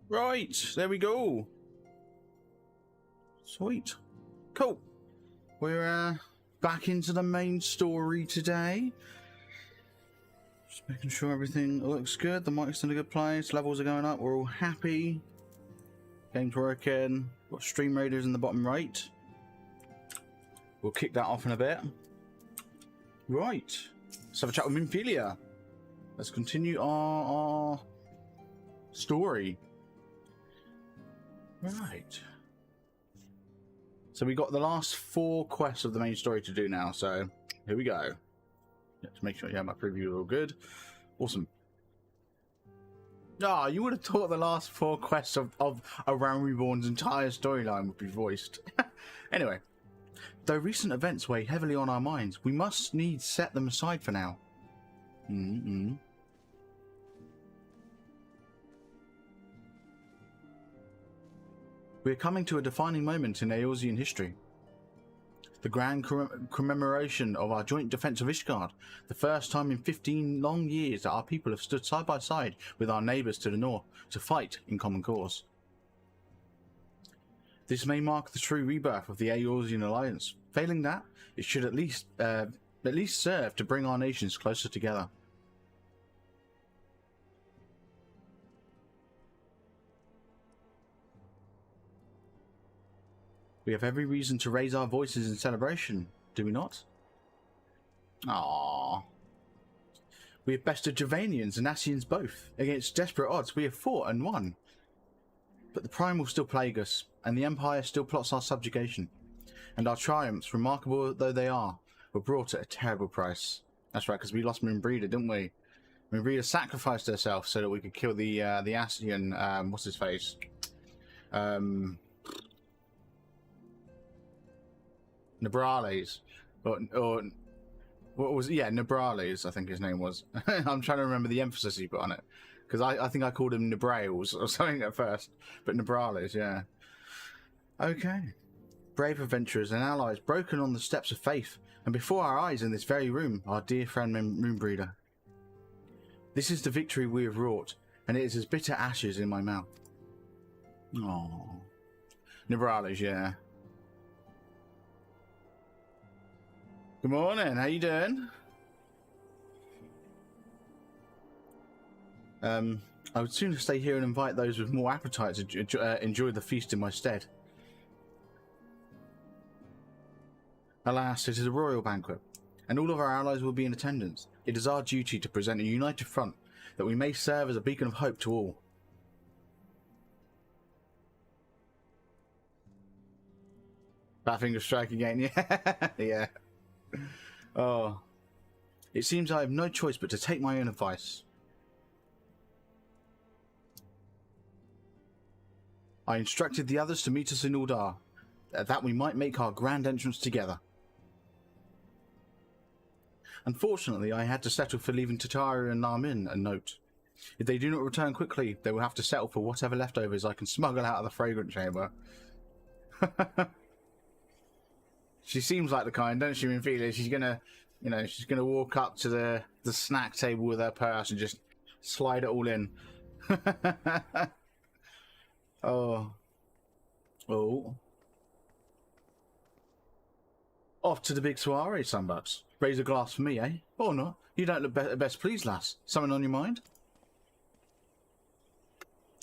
Right, there we go. Sweet. Cool. We're back into the main story today. Just making sure everything looks good. The mic's in a good place. Levels are going up. We're all happy. Game's working. Got StreamRaiders in the bottom right. We'll kick that off in a bit. Right. Let's have a chat with Minfilia. Let's continue our story. Right. So we got the last 4 quests of the main story to do now, so here we go. Let's make sure my preview is all good. Awesome. Ah, you would have thought the last 4 quests of A Realm Reborn's entire storyline would be voiced. Anyway, though recent events weigh heavily on our minds, we must needs set them aside for now. We are coming to a defining moment in Eorzean history. The grand commemoration of our joint defense of Ishgard, the first time in 15 long years that our people have stood side by side with our neighbours to the north to fight in common cause. This may mark the true rebirth of the Eorzean alliance. Failing that, it should at least serve to bring our nations closer together. We have every reason to raise our voices in celebration, do we not? Aww. We have bested Javanians and Ascians both. Against desperate odds, we have fought and won. But the Primal still plague us, and the Empire still plots our subjugation. And our triumphs, remarkable though they are, were brought at a terrible price. That's right, because we lost Minbrida, didn't we? Minbrida sacrificed herself so that we could kill the Ascian, what's his face? Nebrales, or what was Nebrales, I think his name was. I'm trying to remember the emphasis he put on it, because I think I called him Nebrales or something at first, but Nebrales, yeah. Okay. Brave adventurers and allies broken on the steps of faith, and before our eyes in this very room, our dear friend Moonbreeder. This is the victory we have wrought, and it is as bitter ashes in my mouth. Oh, Nebrales, yeah. Good morning, how you doing? I would sooner stay here and invite those with more appetite to enjoy the feast in my stead. Alas, it is a royal banquet, and all of our allies will be in attendance. It is our duty to present a united front, that we may serve as a beacon of hope to all. Badfinger strike again, yeah. Yeah. Oh, it seems I have no choice but to take my own advice. I instructed the others to meet us in Uldar, that we might make our grand entrance together. Unfortunately, I had to settle for leaving Tatari and Narmin a note. If they do not return quickly, they will have to settle for whatever leftovers I can smuggle out of the fragrant chamber. She seems like the kind, don't she, Minfilia? She's gonna, she's gonna walk up to the snack table with her purse and just slide it all in. Oh. Off to the big soiree, Sunbucks. Raise a glass for me, eh? Or not? You don't look best pleased, lass. Something on your mind?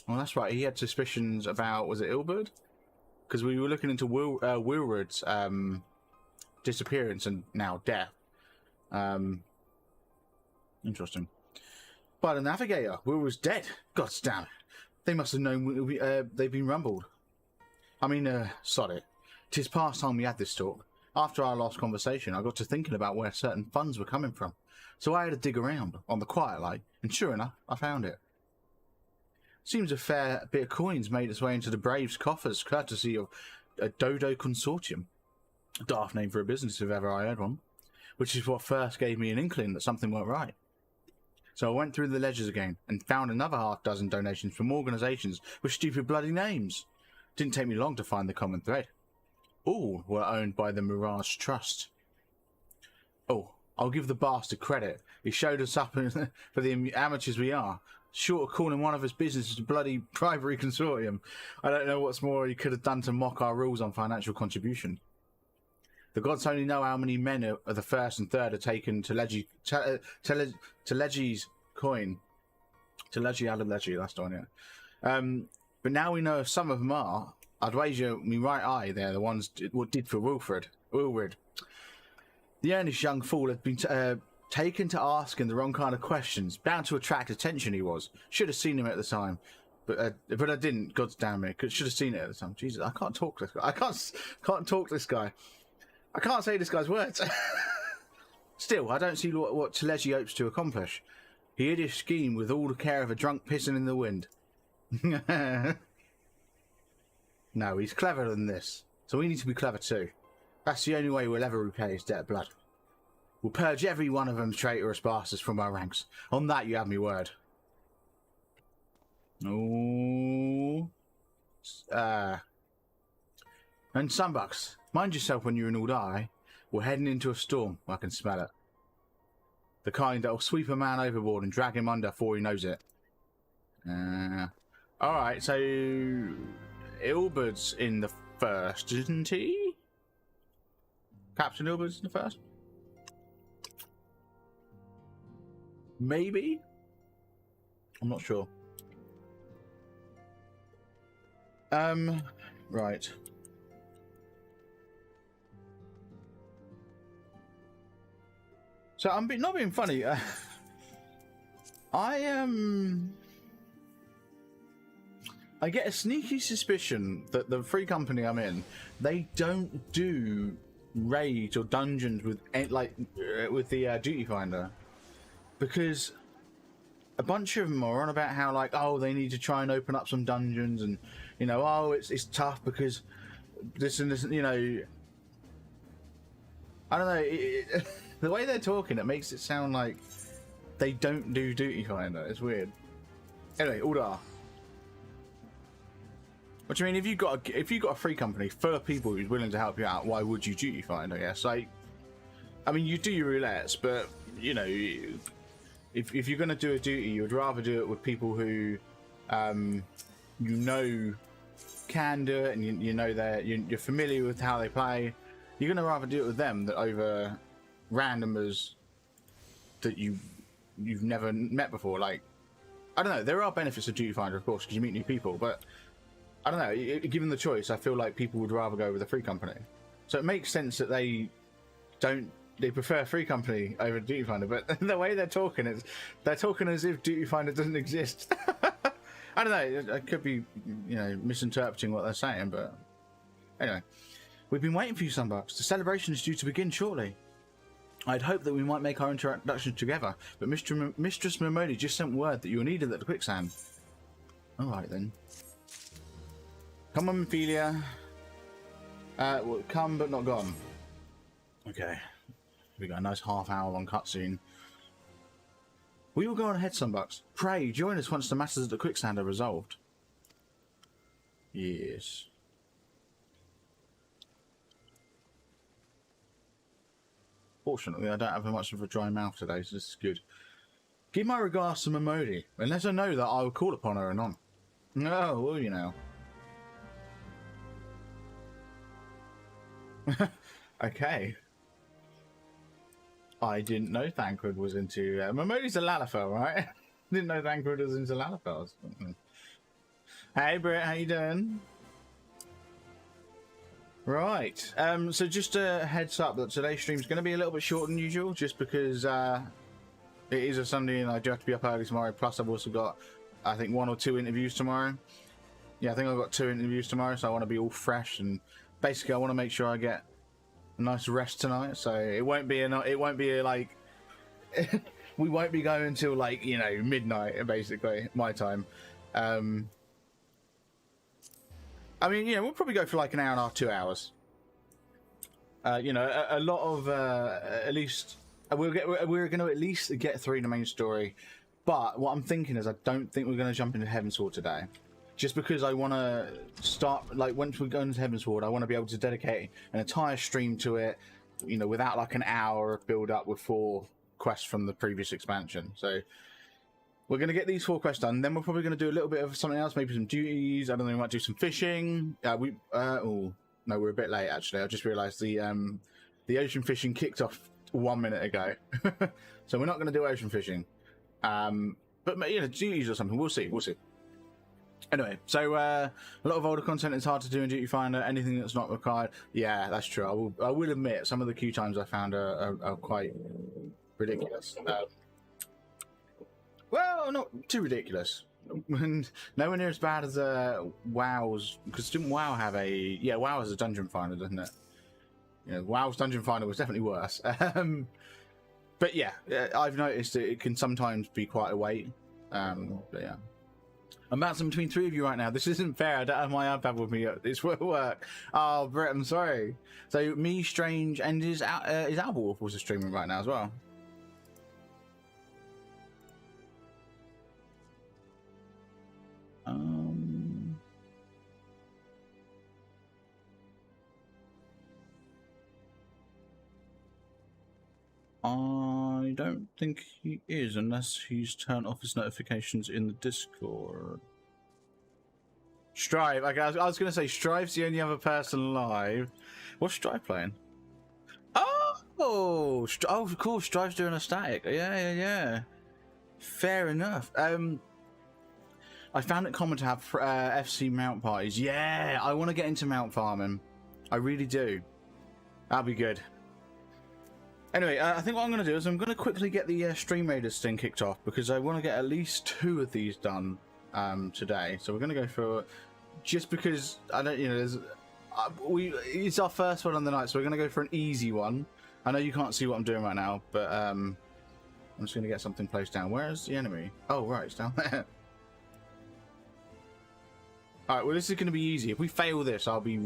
Well, that's right. He had suspicions about, was it Ilberd? Because we were looking into Wilrod's disappearance and now death. Interesting. By the navigator, Will was dead. God damn it. They must have known they've been rumbled. I mean, sorry. 'Tis past time we had this talk. After our last conversation, I got to thinking about where certain funds were coming from. So I had to dig around, on the quiet like, and sure enough, I found it. Seems a fair bit of coins made its way into the Braves' coffers, courtesy of a Dodo Consortium. A daft name for a business if ever I heard one. Which is what first gave me an inkling that something weren't right. So I went through the ledgers again, and found another half-dozen donations from organisations with stupid bloody names. Didn't take me long to find the common thread. All were owned by the Mirage Trust. Oh, I'll give the bastard credit. He showed us up for the amateurs we are. short of calling one of his businesses a bloody bribery consortium. I don't know what's more he could have done to mock our rules on financial contribution. The gods only know how many men of the first and third are taken to Legi's coin. To Legi out of Legi, that's the one, yeah. But now we know if some of them are, I'd wager me right eye they're the ones what did for Wilfred. The earnest young fool had been taken to asking the wrong kind of questions, bound to attract attention he was. Should have seen him at the time. But I didn't, God damn it. Should have seen it at the time. Jesus, I can't talk to this guy. I can't talk to this guy. I can't say this guy's words. Still, I don't see what Teleji hopes to accomplish. He hid his scheme with all the care of a drunk pissing in the wind. No, he's cleverer than this. So we need to be clever too. That's the only way we'll ever repay his debt of blood. We'll purge every one of them traitorous bastards from our ranks. On that you have me word. Oh. And Sunbucks, mind yourself when you're in Uldai. We're heading into a storm. I can smell it. The kind that'll sweep a man overboard and drag him under before he knows it. Alright, so Ilberd's in the first, isn't he? Captain Ilberd's in the first? Maybe? I'm not sure. Right. So I'm not being funny. I get a sneaky suspicion that the free company I'm in, they don't do raids or dungeons with the duty finder, because a bunch of them are on about how like, oh, they need to try and open up some dungeons, and you know, oh, it's tough because this and this, you know. I don't know. The way they're talking, it makes it sound like they don't do duty finder. It's weird. Anyway, Uldar. What do you mean? If you got a free company full of people who's willing to help you out, why would you duty find? I guess. Like, I mean, you do your roulettes, but you know, if you're going to do a duty, you'd rather do it with people who, you know, can do it, and you know you're familiar with how they play. You're going to rather do it with them than over randomers that you've never met before. Like, I don't know. There are benefits of duty finder, of course, because you meet new people, but I don't know. Given the choice, I feel like people would rather go with a free company. So it makes sense that they prefer free company over duty finder. But the way they're talking, they're talking as if duty finder doesn't exist. I don't know. I could be, you know, misinterpreting what they're saying, but anyway. We've been waiting for you, Sunbucks. The celebration is due to begin shortly. I'd hoped that we might make our introduction together, but Mistress Momodi just sent word that you were needed at the quicksand. Alright then. Come on, Ophelia. Well, come but not gone. Okay. We got a nice half-hour long cutscene. We will go on ahead, Sunbucks. Pray, join us once the matters at the quicksand are resolved. Yes. Fortunately, I don't have much of a dry mouth today, so this is good. Give my regards to Momodi, and let her know that I will call upon her anon. No, will you now? Okay. I didn't know Thancred was into... Momodi's a Lalafell, right? Didn't know Thancred was into Lalafells. Hey, Britt, how you doing? Right, so just a heads up that today's stream is going to be a little bit shorter than usual, just because it is a Sunday and I do have to be up early tomorrow. Plus, I've also got, I think, 1 or 2 interviews tomorrow. Yeah, I think I've got 2 interviews tomorrow, so I want to be all fresh, and basically I want to make sure I get a nice rest tonight. So it won't be like we won't be going until like, you know, midnight basically my time. I mean, you know, we'll probably go for like an hour and a half, 2 hours. You know, a lot of at least we're going to at least get through the main story. But what I'm thinking is, I don't think we're going to jump into Heavensward today, just because I want to start, like, once we go into Heavensward, I want to be able to dedicate an entire stream to it. You know, without like an hour of build up with 4 quests from the previous expansion. So We're going to get these 4 quests done. Then we're probably going to do a little bit of something else, maybe some duties. I don't know, we might do some fishing. Oh, no, we're a bit late, actually. I just realised the ocean fishing kicked off 1 minute ago. So we're not going to do ocean fishing. But, you know, duties or something. We'll see. We'll see. Anyway, so a lot of older content is hard to do in Duty Finder. Anything that's not required. Yeah, that's true. I will admit, some of the queue times I found are quite ridiculous. Well, not too ridiculous. Nowhere near as bad as WoW's, because didn't WoW have a... Yeah, WoW has a dungeon finder, doesn't it? You know, WoW's dungeon finder was definitely worse. But yeah, I've noticed that it can sometimes be quite a wait. But yeah. I'm bouncing between 3 of you right now. This isn't fair. I don't have my iPad with me. It's work. Oh, Brett, I'm sorry. So me, Strange, and is Albawolf also streaming right now as well. I don't think he is, unless he's turned off his notifications in the Discord. Strive. Okay, I was going to say Strive's the only other person live. What's Strive playing? Oh, of course, Strive's doing a static. Yeah. Fair enough. I found it common to have FC mount parties. Yeah, I want to get into mount farming. I really do. That'll be good. Anyway, I think what I'm going to do is I'm going to quickly get the StreamRaiders thing kicked off, because I want to get at least 2 of these done today. So we're going to go for, just because I don't, you know, there's it's our first one on the night, so we're going to go for an easy one. I know you can't see what I'm doing right now, but I'm just going to get something placed down. Where's the enemy? Oh, right, it's down there. All right, well, this is going to be easy. If we fail this, I'll be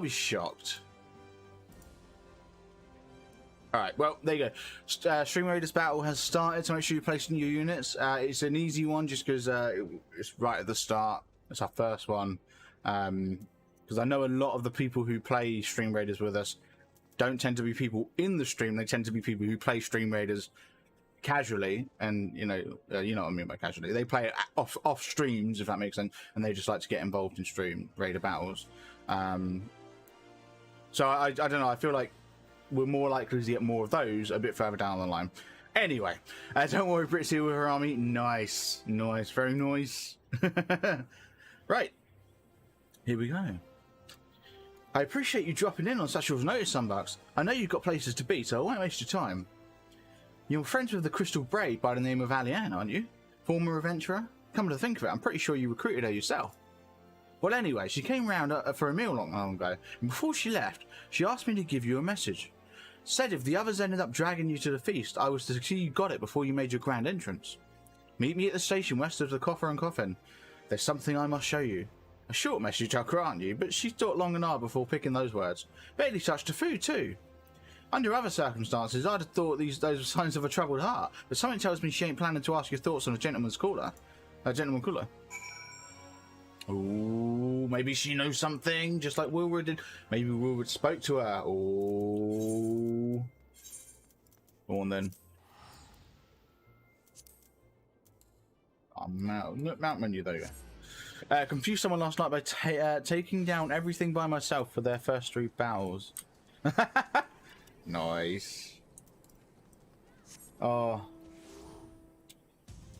shocked. Alright, well, there you go. StreamRaiders battle has started, so make sure you place in your units. It's an easy one just because it's right at the start. It's our first one. Because I know a lot of the people who play StreamRaiders with us don't tend to be people in the stream. They tend to be people who play StreamRaiders casually, and you know what I mean by casually. They play it off streams, if that makes sense, and they just like to get involved in Stream Raider battles. So I don't know. I feel like we're more likely to get more of those a bit further down the line. Anyway, don't worry, Brit's here with her army. Nice, very nice. Right, here we go. I appreciate you dropping in on such short notice, Sunbucks. I know you've got places to be, so I won't waste your time. You're friends with the Crystal Braid by the name of Alianne, aren't you? Former adventurer? Come to think of it, I'm pretty sure you recruited her yourself. Well, anyway, she came round for a meal not long ago, and before she left, she asked me to give you a message. Said if the others ended up dragging you to the feast, I was to see you got it before you made your grand entrance. Meet me at the station west of the Coffer and Coffin. There's something I must show you. A short message, I'll grant you, but she thought long and hard before picking those words. Barely touched the food, too. Under other circumstances, I'd have thought those were signs of a troubled heart, but something tells me she ain't planning to ask your thoughts on a gentleman's cooler. A gentleman cooler. Ooh, maybe she knows something, just like Wilwood did. Maybe Wilwood spoke to her. Ooh. Go on then. Oh, mount menu, there you go. Confused someone last night by taking down everything by myself for their first 3 battles. Nice. Oh.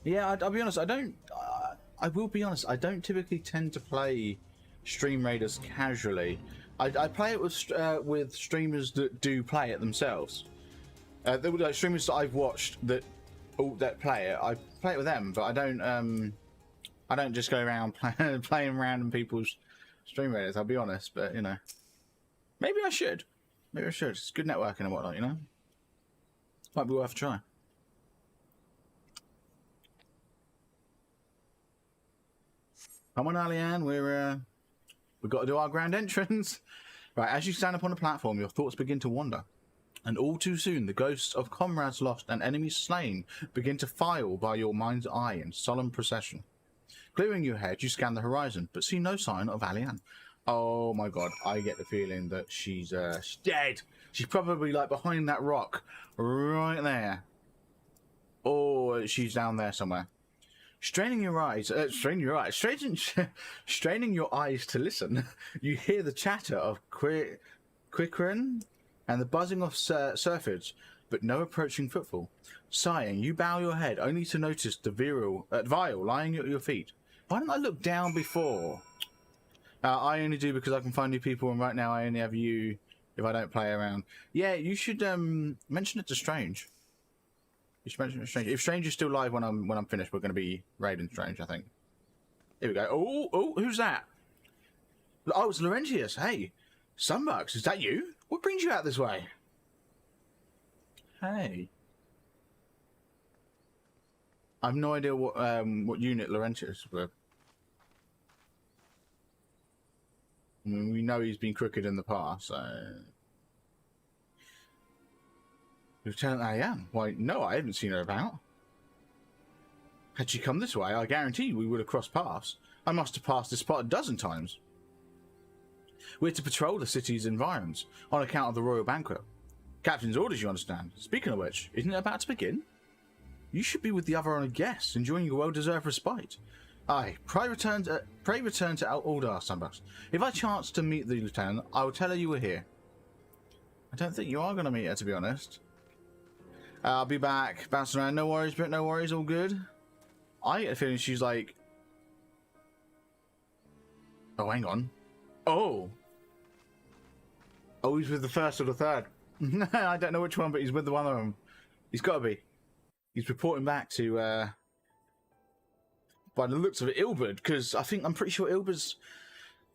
Yeah, I'll be honest, I will be honest, I don't typically tend to play StreamRaiders casually. I play it with streamers that do play it themselves. Like streamers that I've watched that play it, I play it with them, but I don't just go around playing random people's StreamRaiders, I'll be honest, but you know. Maybe I should. Maybe I should. It's good networking and whatnot, you know? Might be worth a try. Come on, Alianne, we've got to do our grand entrance. Right, as you stand upon the platform, your thoughts begin to wander. And all too soon, the ghosts of comrades lost and enemies slain begin to file by your mind's eye in solemn procession. Clearing your head, you scan the horizon, but see no sign of Alianne. Oh my god, I get the feeling that she's dead. She's probably like behind that rock right there. or she's down there somewhere. Straining your eyes, straining your eyes to listen, you hear the chatter of quickering and the buzzing of surfage, but no approaching footfall. Sighing, you bow your head, only to notice the vial lying at your feet. Why didn't I look down before? I only do because I can find new people, and right now I only have you if I don't play around. Yeah, you should mention it to Strange. You should mention it to Strange. If Strange is still live when I'm finished, we're going to be raiding Strange, I think. Here we go. Oh, who's that? Oh, it's Laurentius. Hey, Sunbucks, is that you? What brings you out this way? Hey. I have no idea what unit Laurentius were. I mean, we know he's been crooked in the past, so... Lieutenant Ariane? Why, no, I haven't seen her about. Had she come this way, I guarantee we would have crossed paths. I must have passed this spot a dozen times. We're to patrol the city's environs, on account of the royal banquet. Captain's orders, you understand. Speaking of which, isn't it about to begin? You should be with the other honoured guests, enjoying your well-deserved respite. Aye, pray return to Aldar, Sunbucks. If I chance to meet the lieutenant, I will tell her you were here. I don't think you are going to meet her, to be honest. I'll be back, bouncing around. No worries, but no worries, all good. I get a feeling she's like... Oh, hang on. Oh, he's with the first or the third. I don't know which one, but he's with the one of them. He's got to be. He's reporting back to, by the looks of it, Ilberd, because I'm pretty sure Ilberd's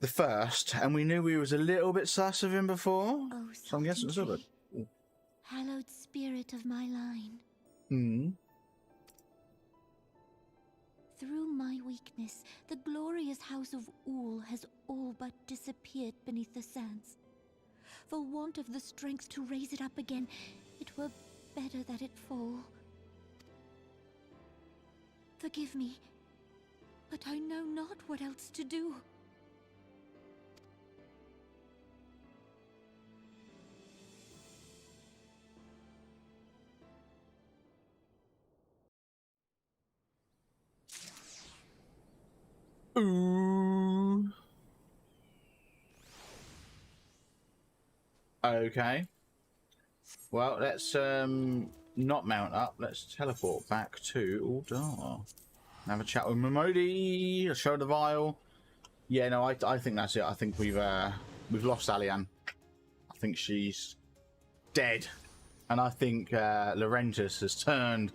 the first, and we knew we was a little bit sus of him before. Oh, so I'm guessing it's Ilberd. Hallowed spirit of my line. Hmm. Through my weakness, the glorious house of Ool has all but disappeared beneath the sands. For want of the strength to raise it up again, it were better that it fall. Forgive me, but I know not what else to do. Ooh. Okay. Well, let's not mount up. Let's teleport back to Aldar. Have a chat with Momodi. Show the vial. Yeah, no, I think that's it. I think we've lost Alian. I think she's dead, and I think Laurentis has turned.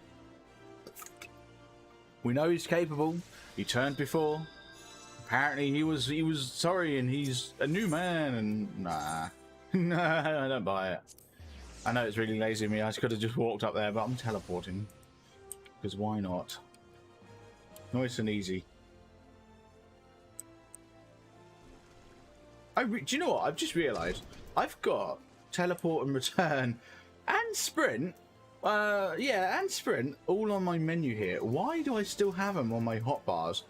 We know he's capable. He turned before. Apparently he was sorry, and he's a new man. And nah, I don't buy it. I know it's really lazy of me. I could have just walked up there, but I'm teleporting because why not? Nice and easy. Do you know what? I've just realised I've got teleport and return and sprint. Yeah, and sprint all on my menu here. Why do I still have them on my hotbars?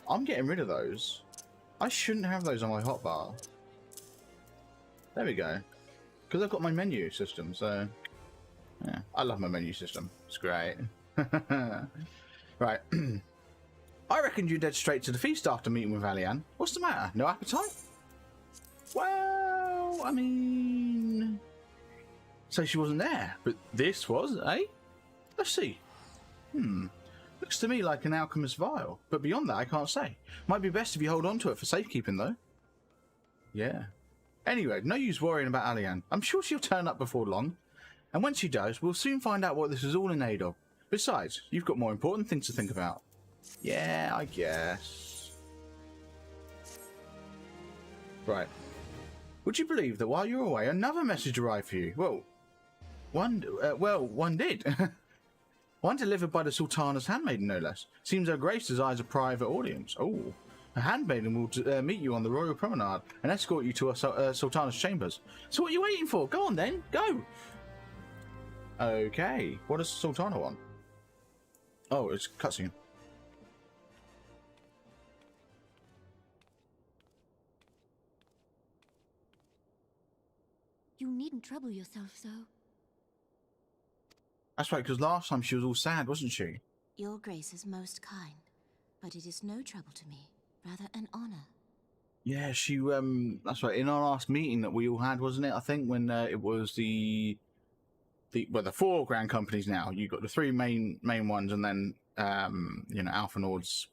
I'm getting rid of those. I shouldn't have those on my hotbar. There we go. Because I've got my menu system, so... Yeah, I love my menu system. It's great. Right. I reckon you'd head straight to the feast after meeting with Alian. What's the matter? No appetite? Well, I mean... So she wasn't there, but this was, eh? Let's see. Looks to me like an alchemist vial, but beyond that I can't say. Might be best if you hold on to it for safekeeping, though. Yeah. Anyway, no use worrying about Alian. I'm sure she'll turn up before long. And when she does, we'll soon find out what this is all in aid of. Besides, you've got more important things to think about. Yeah, I guess. Right. Would you believe that while you were away, another message arrived for you? Well, one did. One delivered by the Sultana's handmaiden, no less. Seems her grace desires a private audience. Oh. Her handmaiden will meet you on the royal promenade and escort you to a Sultana's chambers. So what are you waiting for? Go on then, go! Okay, what does Sultana want? Oh, it's cutscene. You needn't trouble yourself so. That's right, because last time she was all sad, wasn't she? Your grace is most kind, but it is no trouble to me, rather an honor. Yeah, she, that's right, in our last meeting that we all had, wasn't it? I think when it was the 4 grand companies now. You got the 3 main ones, and then, you know, Alpha Nord's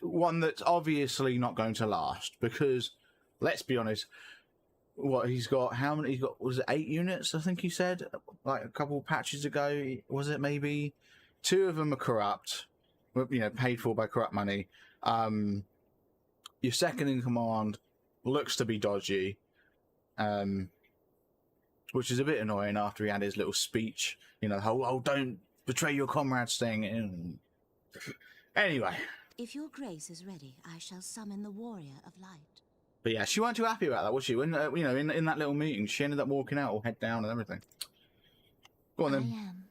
one that's obviously not going to last, because, let's be honest, what he's got, how many, he's got, was it 8 units, I think he said, like a couple of patches ago, was it maybe? 2 of them are corrupt, you know, paid for by corrupt money. Your second in command looks to be dodgy, which is a bit annoying after he had his little speech, you know, the whole, oh, don't betray your comrades thing. Anyway. If your grace is ready, I shall summon the warrior of light. But yeah, she wasn't too happy about that, was she? When, you know, in that little meeting, she ended up walking out, all head down and everything. Go on, then. I am.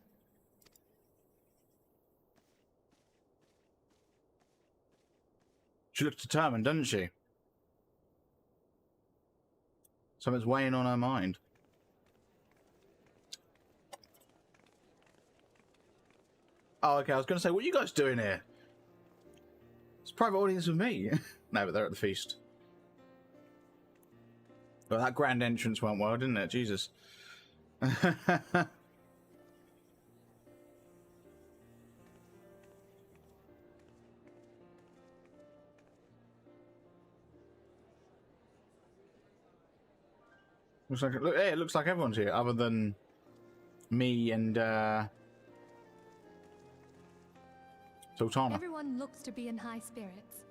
She looks determined, doesn't she? Something's weighing on her mind. Oh, okay, I was going to say, what are you guys doing here? It's a private audience with me. No, but they're at the feast. Well, that grand entrance went well, didn't it? Jesus. Looks like it looks like everyone's here, other than me and Sultana. Everyone looks to be in high spirits.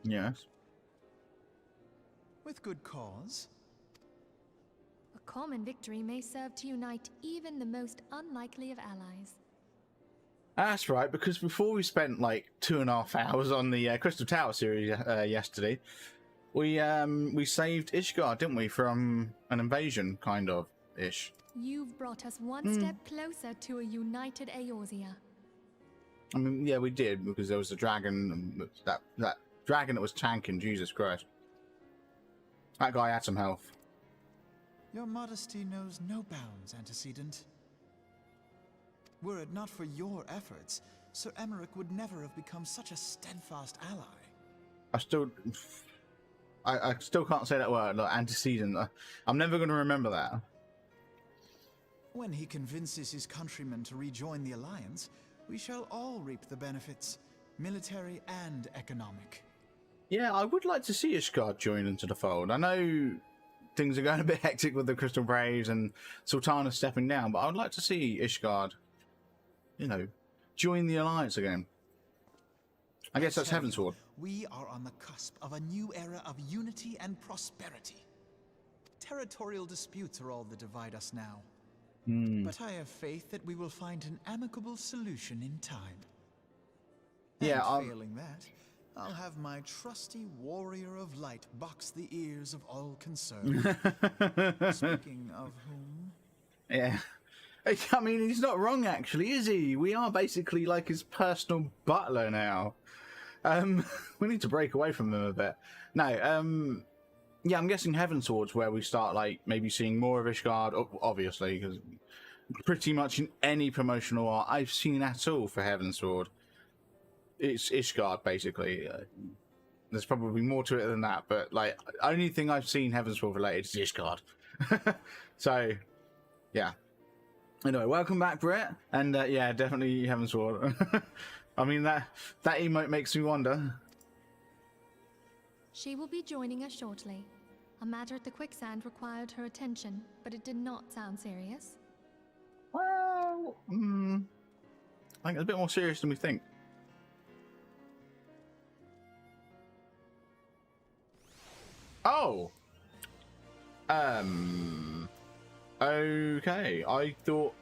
Yes. With good cause. A common victory may serve to unite even the most unlikely of allies. That's right, because before we spent like 2.5 hours on the Crystal Tower series yesterday, we saved Ishgard, didn't we, from an invasion, kind of ish. You've brought us one step closer to a united Eorzea. I mean, yeah, we did, because there was a dragon, that dragon that was tanking. Jesus Christ, that guy had some health. Your modesty knows no bounds, Antecedent. Were it not for your efforts, Sir Emmerich would never have become such a steadfast ally. I still can't say that word, like antecedent. I'm never going to remember that. When he convinces his countrymen to rejoin the Alliance, we shall all reap the benefits, military and economic. Yeah, I would like to see Ishgard join into the fold. I know things are going a bit hectic with the Crystal Braves and Sultana stepping down, but I would like to see Ishgard, you know, join the Alliance again. I guess that's Heavensward. We are on the cusp of a new era of unity and prosperity. Territorial disputes are all that divide us now. But I have faith that we will find an amicable solution in time. Yeah, and failing that, I'll have my trusty warrior of light box the ears of all concerned. Speaking of whom... Yeah. I mean, he's not wrong, actually, is he? We are basically like his personal butler now. We need to break away from them a bit. No, yeah, I'm guessing Heavensward's where we start, like, maybe seeing more of Ishgard, obviously, because pretty much in any promotional art I've seen at all for Heavensward, it's Ishgard, basically. There's probably more to it than that, but, like, only thing I've seen Heavensward related is Ishgard. So, yeah. Anyway, welcome back, Brett, and, yeah, definitely Heavensward. I mean, that emote makes me wonder. She will be joining us shortly. A matter at the quicksand required her attention, but it did not sound serious. Well, I think it's a bit more serious than we think. Oh! Okay, I thought...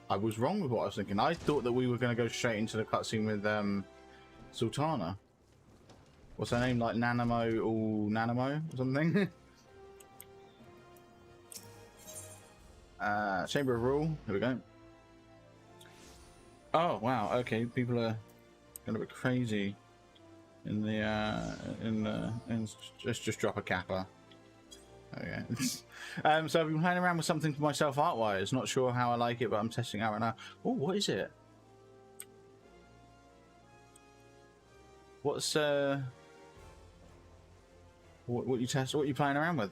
I was wrong with what I was thinking. I thought that we were going to go straight into the cutscene with, Sultana. What's her name? Like Nanamo or Nanamo or something? Chamber of Rule. Here we go. Oh, wow. Okay, people are going to be crazy in the, let's just drop a kappa. Okay. So I've been playing around with something for myself art-wise. Not sure how I like it, but I'm testing it out right now. Oh, what is it? What's what you test? What you playing around with?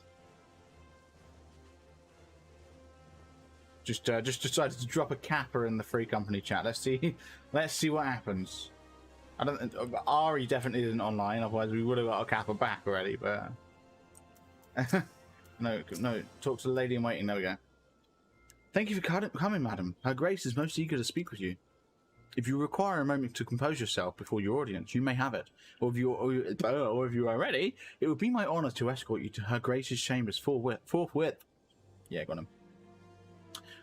Just decided to drop a capper in the free company chat. Let's see what happens. I don't. Ari definitely isn't online. Otherwise, we would have got a capper back already. But no. Talk to the lady in waiting. There we go. Thank you for coming, madam. Her Grace is most eager to speak with you. If you require a moment to compose yourself before your audience, you may have it. Or if you are ready, it would be my honor to escort you to Her Grace's chambers forthwith. Yeah, got him.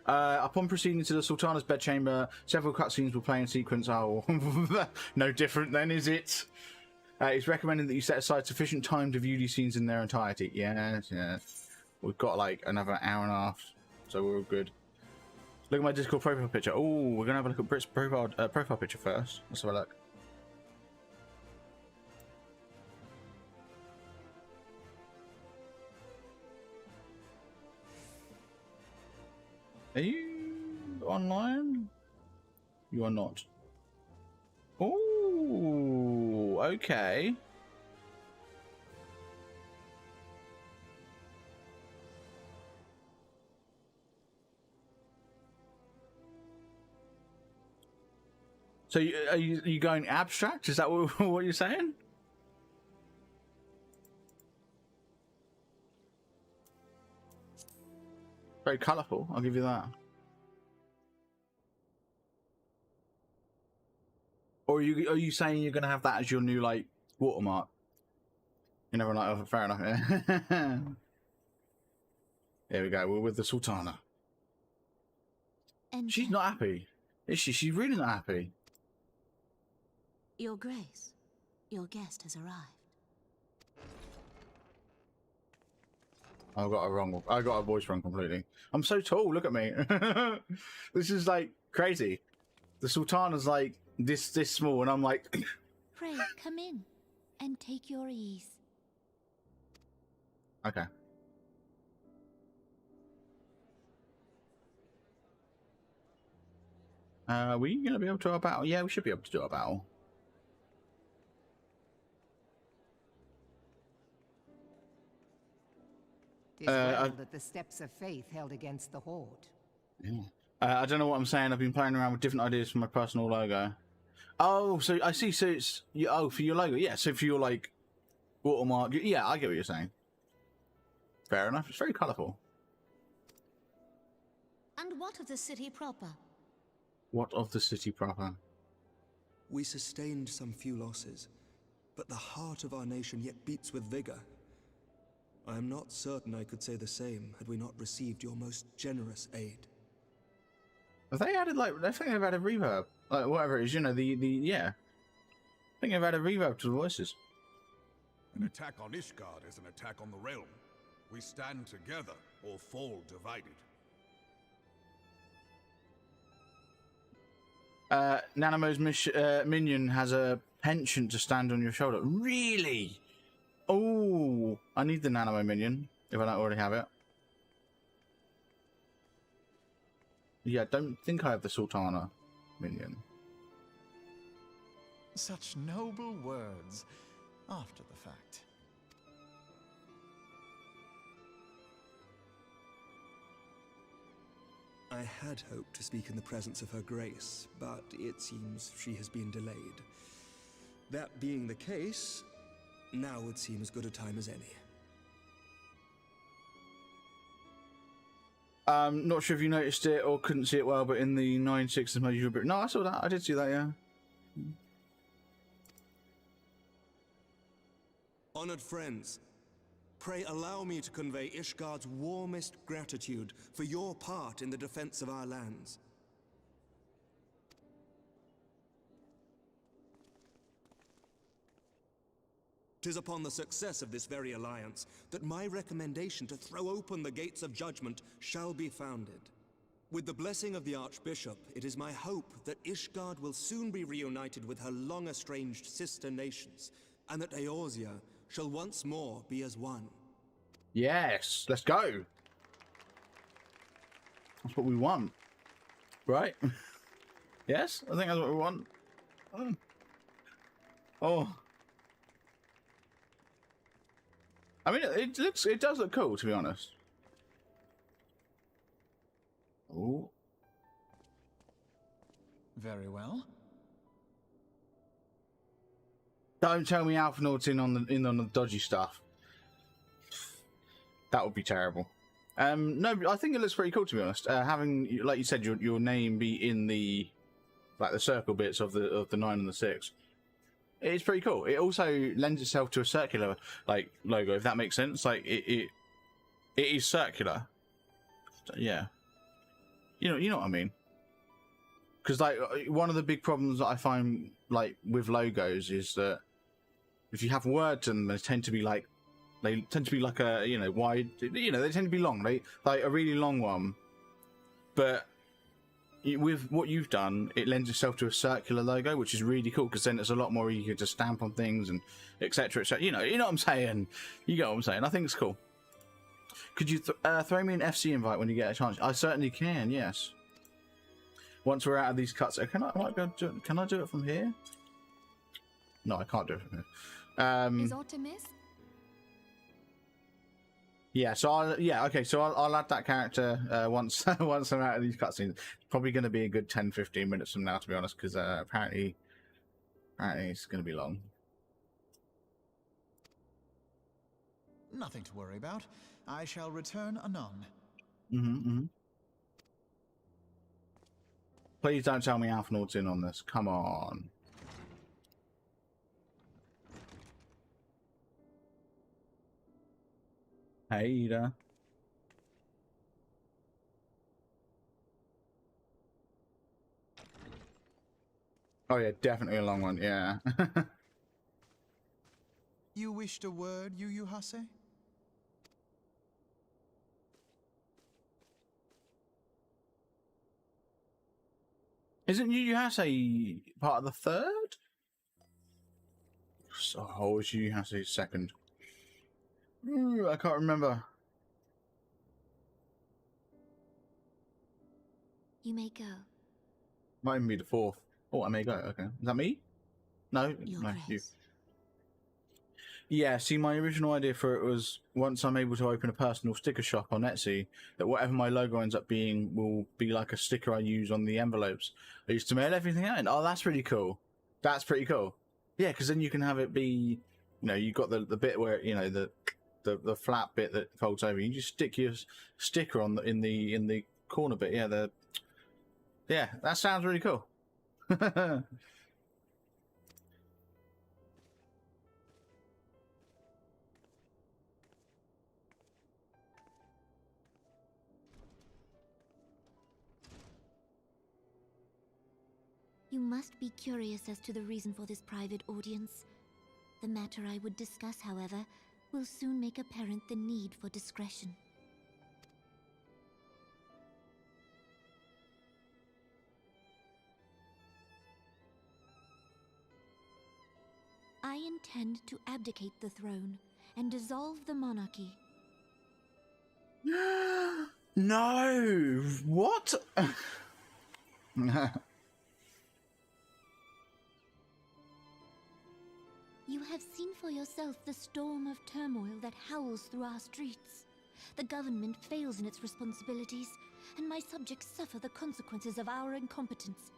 Upon proceeding to the Sultana's bedchamber, several cutscenes will play in sequence. Oh, no different then, is it? It's recommended that you set aside sufficient time to view these scenes in their entirety. Yes. We've got like another hour and a half, so we're all good. Look at my Discord profile picture. Oh, we're gonna have a look at Brit's profile picture first. Let's have a look. Are you online? You are not. Oh, okay. So are you going abstract? Is that what you're saying? Very colourful, I'll give you that. Or are you saying you're going to have that as your new, like, watermark? You never like, oh, fair enough. Here we go, we're with the Sultana. And she's not happy, is she? She's really not happy. Your Grace, your guest has arrived. I got a voice wrong completely. I'm so tall, look at me. This is like crazy. The Sultana's like this small and I'm like Pray come in and take your ease. Okay. Are we gonna be able to do a battle? Yeah, we should be able to do a battle. Tis well that the steps of faith held against the horde. Yeah. I don't know what I'm saying. I've been playing around with different ideas for my personal logo. Oh, so I see. So it's for your logo. Yeah. So for your like watermark. Yeah, I get what you're saying. Fair enough. It's very colourful. And what of the city proper? What of the city proper? We sustained some few losses, but the heart of our nation yet beats with vigor. I am not certain I could say the same had we not received your most generous aid. Have they added like? I think they've added reverb, like whatever it is. You know yeah. I think they've added reverb to the voices. An attack on Ishgard is an attack on the realm. We stand together or fall divided. Nanamo's minion has a penchant to stand on your shoulder. Really? Oh, I need the Nanamo minion if I don't already have it. Yeah, don't think I have the Sultana minion. Such noble words after the fact. I had hoped to speak in the presence of Her Grace, but it seems she has been delayed. That being the case, now would seem as good a time as any. Not sure if you noticed it or couldn't see it well, but in the 9.6 mode you were a bit... No, I saw that. I did see that, yeah. Honored friends, pray allow me to convey Ishgard's warmest gratitude for your part in the defense of our lands. 'Tis upon the success of this very alliance that my recommendation to throw open the gates of judgment shall be founded. With the blessing of the Archbishop, it is my hope that Ishgard will soon be reunited with her long-estranged sister nations, and that Eorzea shall once more be as one. Yes, let's go. That's what we want, right? Yes, I think that's what we want. Oh. I mean, it does look cool, to be honest. Oh. Very well. Don't tell me Alphanaut's in on the dodgy stuff. That would be terrible. No, I think it looks pretty cool, to be honest. Having, like you said, your name be in the circle bits of the 9 and the 6. It's pretty cool. It also lends itself to a circular logo, if that makes sense. Like it is circular. Yeah. You know what I mean? Because like one of the big problems that I find with logos is that if you have words in them, they tend to be like a wide. They tend to be long. Like a really long one. But with what you've done, it lends itself to a circular logo, which is really cool because then it's a lot more easier to stamp on things and etc. etc. You know what I'm saying. You get what I'm saying. I think it's cool. Could you throw me an FC invite when you get a chance? I certainly can. Yes. Once we're out of these cuts, can I do it from here? No, I can't do it from here. Is Artemis? Yeah, so I'll add that character once once I'm out of these cutscenes. Probably going to be a good 10-15 minutes from now, to be honest, because apparently it's going to be long. Nothing to worry about. I shall return anon. Please don't tell me Alphanaut's in on this. Come on. Hey, Ada. Oh yeah, definitely a long one. Yeah. You wished a word, Yu Hase? Isn't Yu Hase part of the 3rd? Oh, is Yu Hase 2nd? I can't remember. You may go. Might even be the 4th. Oh, I may go. Okay, is that me? No, Your no, you. grace. Yeah, see, my original idea for it was once I'm able to open a personal sticker shop on Etsy, that whatever my logo ends up being will be like a sticker I use on the envelopes I used to mail everything out in. Oh, that's pretty cool. That's pretty cool. Yeah, because then you can have it be, you've got the bit where, the flat bit that folds over. You just stick your sticker on in the corner bit. Yeah, yeah, that sounds really cool. You must be curious as to the reason for this private audience. The matter I would discuss, however, will soon make apparent the need for discretion. I intend to abdicate the throne and dissolve the monarchy. No! What? You have seen for yourself the storm of turmoil that howls through our streets. The government fails in its responsibilities, and my subjects suffer the consequences of our incompetence.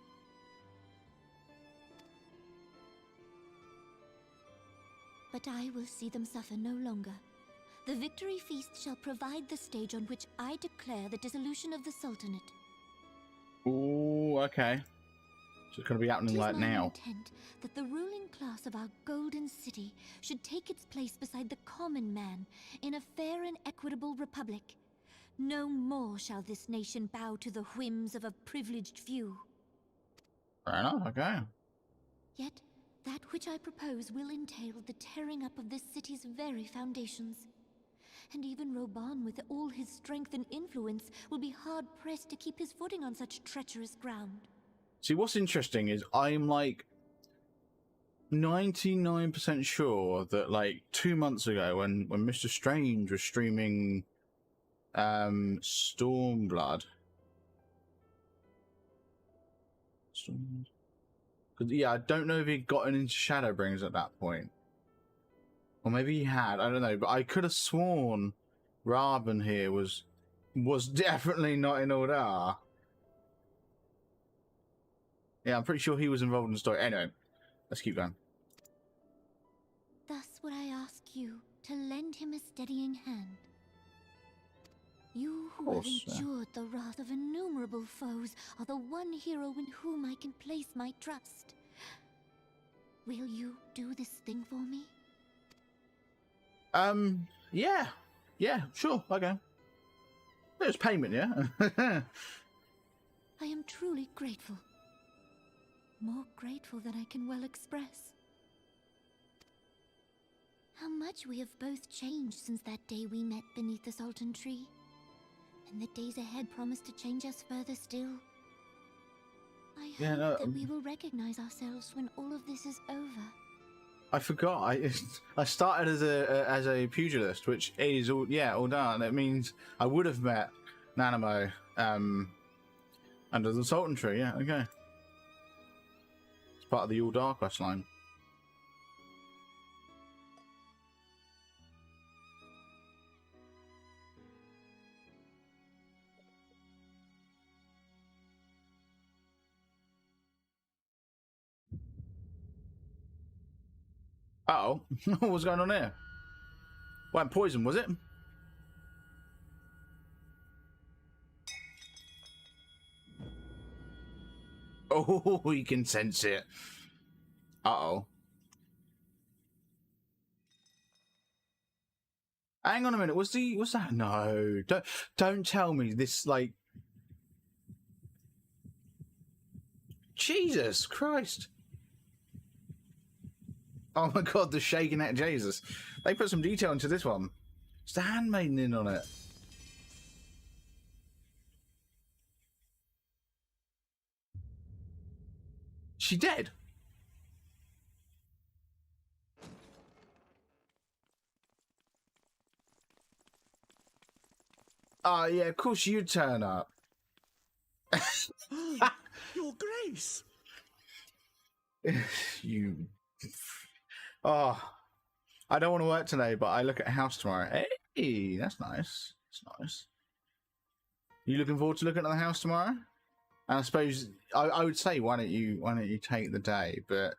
But I will see them suffer no longer. The victory feast shall provide the stage on which I declare the dissolution of the Sultanate. Ooh, okay. So it's going to be happening like now. It is my intent that the ruling class of our golden city should take its place beside the common man in a fair and equitable republic. No more shall this nation bow to the whims of a privileged few. Fair enough, okay. Yet, that which I propose will entail the tearing up of this city's very foundations. And even Roban, with all his strength and influence, will be hard-pressed to keep his footing on such treacherous ground. See, what's interesting is I'm like 99% sure that like 2 months ago when Mr. Strange was streaming Stormblood. Yeah, I don't know if he'd gotten into Shadowbringers at that point. Or maybe he had, I don't know, but I could have sworn Raben here was definitely not in Order. Yeah, I'm pretty sure he was involved in the story. Anyway, let's keep going. Thus would I ask you to lend him a steadying hand. You who have endured the wrath of innumerable foes are the one hero in whom I can place my trust. Will you do this thing for me? Yeah. Yeah, sure, okay. There's payment, yeah? I am truly grateful. More grateful than I can well express. How much we have both changed since that day we met beneath the Sultan tree. And the days ahead promise to change us further still. I hope that we will recognize ourselves when all of this is over. I forgot. I started as a pugilist, which is all done. It means I would have met Nanamo under the Sultan tree. Yeah, okay. It's part of the All Dark quest line. Uh-oh. What's going on here? Wasn't poison, was it? Oh, you can sense it. Uh-oh. Hang on a minute. Was that? No. Don't tell me this, like... Jesus Christ. Oh my god, the shaking at Jesus. They put some detail into this one. It's the handmaiden in on it. She dead? Oh yeah, of course you'd turn up. Your Grace! You... Oh, I don't want to work today, but I look at a house tomorrow. Hey, that's nice. That's nice. You looking forward to looking at the house tomorrow? And I suppose I would say why don't you take the day, but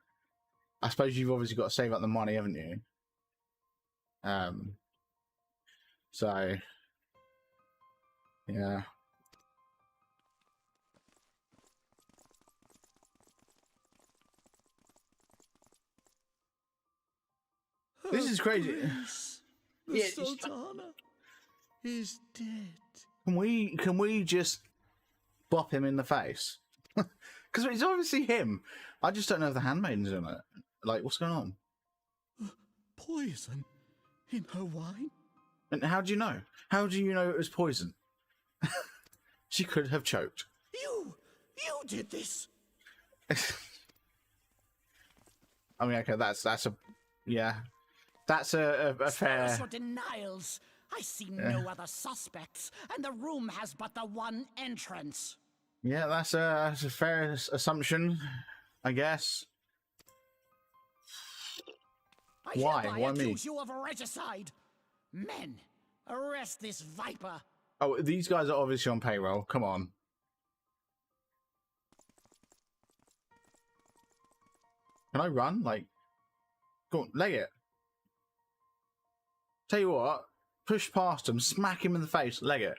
I suppose you've obviously got to save up the money, haven't you? So yeah. This is crazy. Grace, the Sultana is dead. Can we just bop him in the face? Because it's obviously him. I just don't know if the handmaiden's in it. Like, what's going on? Poison in her wine? And how do you know? How do you know it was poison? She could have choked. You did this. I mean, okay, that's a fair. For denials. I see no other suspects, and the room has but the one entrance. Yeah, that's a fair assumption, I guess. Why? Why me? Accuse you of regicide. Men, arrest this viper. Oh, these guys are obviously on payroll. Come on. Can I run? Like, go on, leg it. Tell you what, push past him, smack him in the face, leg it.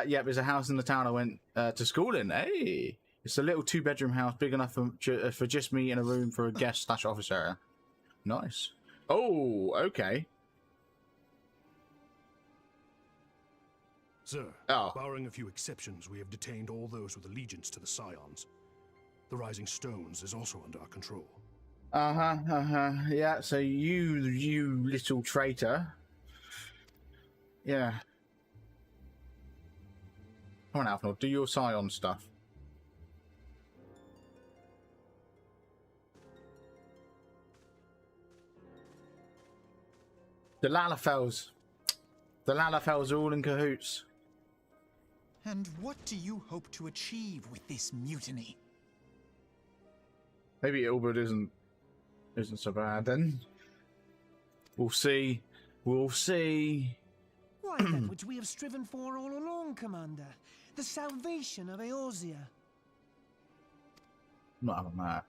Yeah, there's a house in the town I went to school in. Hey, it's a little 2-bedroom house, big enough for just me and a room for a guest / office area. Nice. Oh, okay. Sir, barring a few exceptions, we have detained all those with allegiance to the Scions. The Rising Stones is also under our control. Yeah, so you little traitor. Yeah. Come on, Alfnor, do your Scion stuff. The Lalafels. The Lalafels are all in cahoots. And what do you hope to achieve with this mutiny? Maybe Ilberd isn't so bad then. We'll see. We'll see. Why, that which we have striven for all along, Commander. The salvation of Eorzea. Not having that.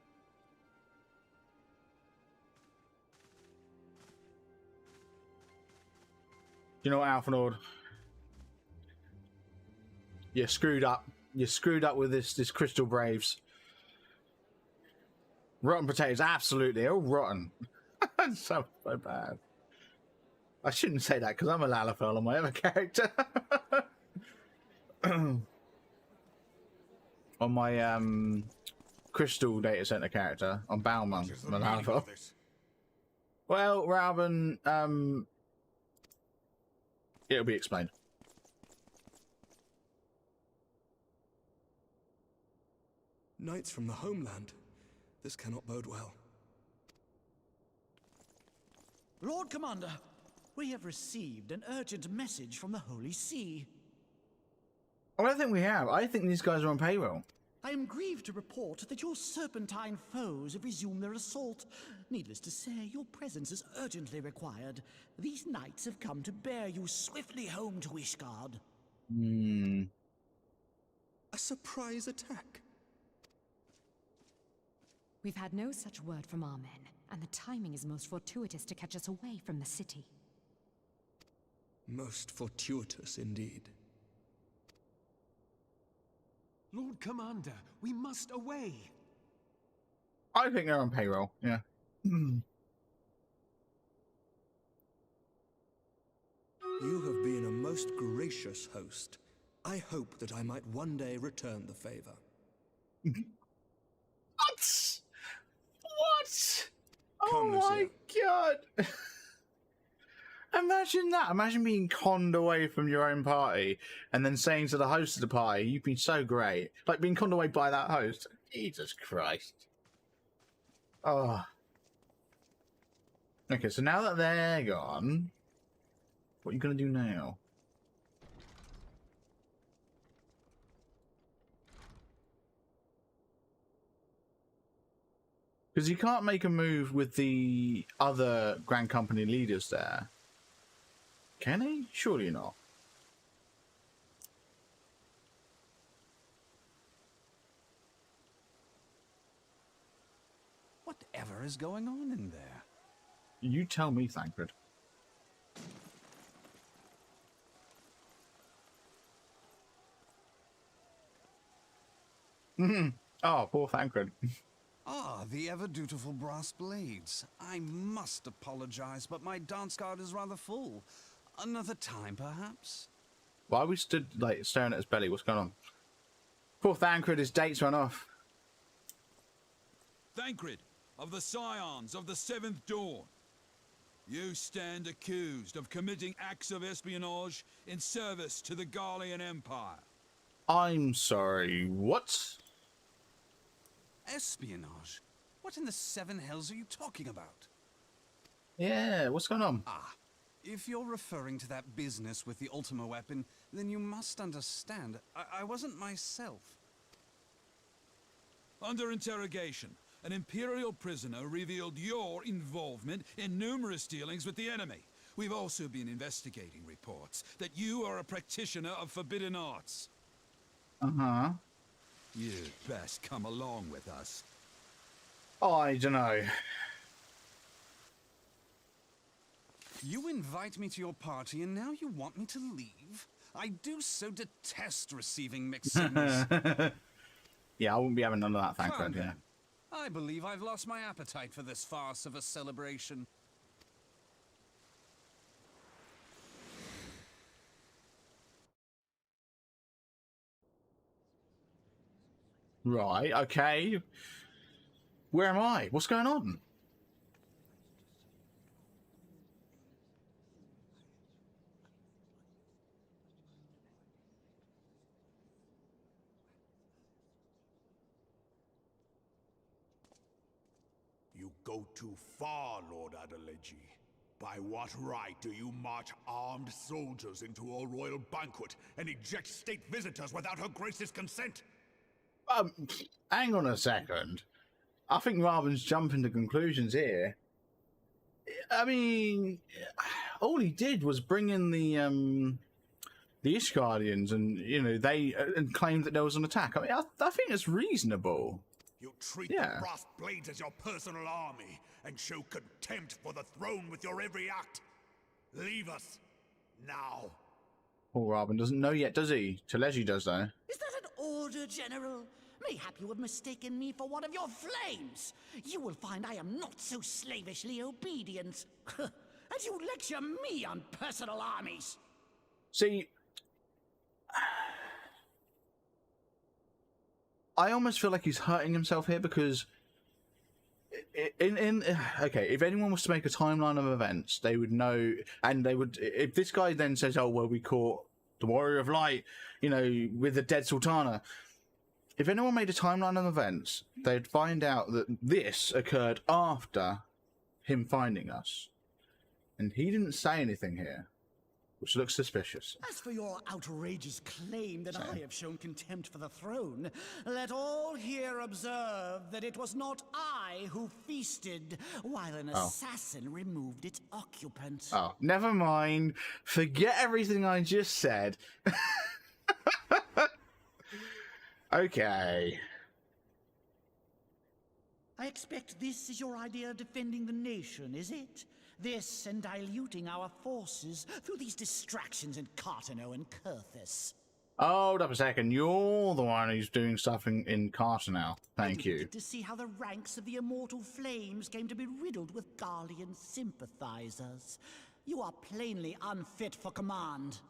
You know what, Alphanord? You're screwed up. You're screwed up with this Crystal Braves. Rotten potatoes, absolutely. They're all rotten. So bad. I shouldn't say that because I'm a Lalafell on my other character. On my Crystal Data Center character, on Bauman, I'm a Lalafell. Well, Rauben, it'll be explained. Knights from the homeland. This cannot bode well. Lord Commander, we have received an urgent message from the Holy See. Oh, I think we have. I think these guys are on payroll. I am grieved to report that your serpentine foes have resumed their assault. Needless to say, your presence is urgently required. These knights have come to bear you swiftly home to Ishgard. A surprise attack? We've had no such word from our men, and the timing is most fortuitous to catch us away from the city. Most fortuitous indeed. Lord Commander, we must away. I think they're on payroll, yeah. You have been a most gracious host. I hope that I might one day return the favor. What? What? Come, Oh my god! Imagine that. Imagine being conned away from your own party and then saying to the host of the party, "You've been so great." Like being conned away by that host. Jesus Christ. Oh. Okay, so now that they're gone, what are you going to do now? Because you can't make a move with the other Grand Company leaders there. Can he? Surely not. Whatever is going on in there? You tell me, Thancred. Oh, poor Thancred. Ah, the ever-dutiful brass blades. I must apologize, but my dance card is rather full. Another time, perhaps? Why are we stood, like, staring at his belly? What's going on? Poor Thancred, his date's run off. Thancred, of the Scions of the Seventh Dawn. You stand accused of committing acts of espionage in service to the Garlean Empire. I'm sorry, what? Espionage? What in the seven hells are you talking about? Yeah, what's going on? Ah, if you're referring to that business with the Ultima weapon, then you must understand, I wasn't myself. Under interrogation, an Imperial prisoner revealed your involvement in numerous dealings with the enemy. We've also been investigating reports that you are a practitioner of forbidden arts. Uh-huh. You'd best come along with us. I don't know. You invite me to your party and now you want me to leave? I do so detest receiving mixed signals. Yeah, I wouldn't be having none of that, Thancred, yeah. I believe I've lost my appetite for this farce of a celebration. Right, okay. Where am I? What's going on? You go too far, Lord Adeleji. By what right do you march armed soldiers into a royal banquet and eject state visitors without Her Grace's consent? Hang on a second. I think Raven's jumping to conclusions here. I mean, all he did was bring in the Ishgardians, and they and claimed that there was an attack. I mean, I think it's reasonable. You treat the brass blades as your personal army and show contempt for the throne with your every act. Leave us now. Poor Raven doesn't know yet, does he? Teleji does, though. Is that an order, General? Mayhap you have mistaken me for one of your flames. You will find I am not so slavishly obedient. And you lecture me on personal armies. See, I almost feel like he's hurting himself here because okay, if anyone was to make a timeline of events, they would know, and they would, if this guy then says, oh, well, we caught the Warrior of Light, with the dead Sultana. If anyone made a timeline of events, they'd find out that this occurred after him finding us. And he didn't say anything here, which looks suspicious. As for your outrageous claim that I have shown contempt for the throne, let all here observe that it was not I who feasted while an assassin removed its occupant. Oh, never mind. Forget everything I just said. Okay. I expect this is your idea of defending the nation, is it? This and diluting our forces through these distractions in Cartano and Kurthis. Hold up a second. You're the one who's doing stuff in Cartano. Thank you. To see how the ranks of the Immortal Flames came to be riddled with Garlean sympathizers. You are plainly unfit for command.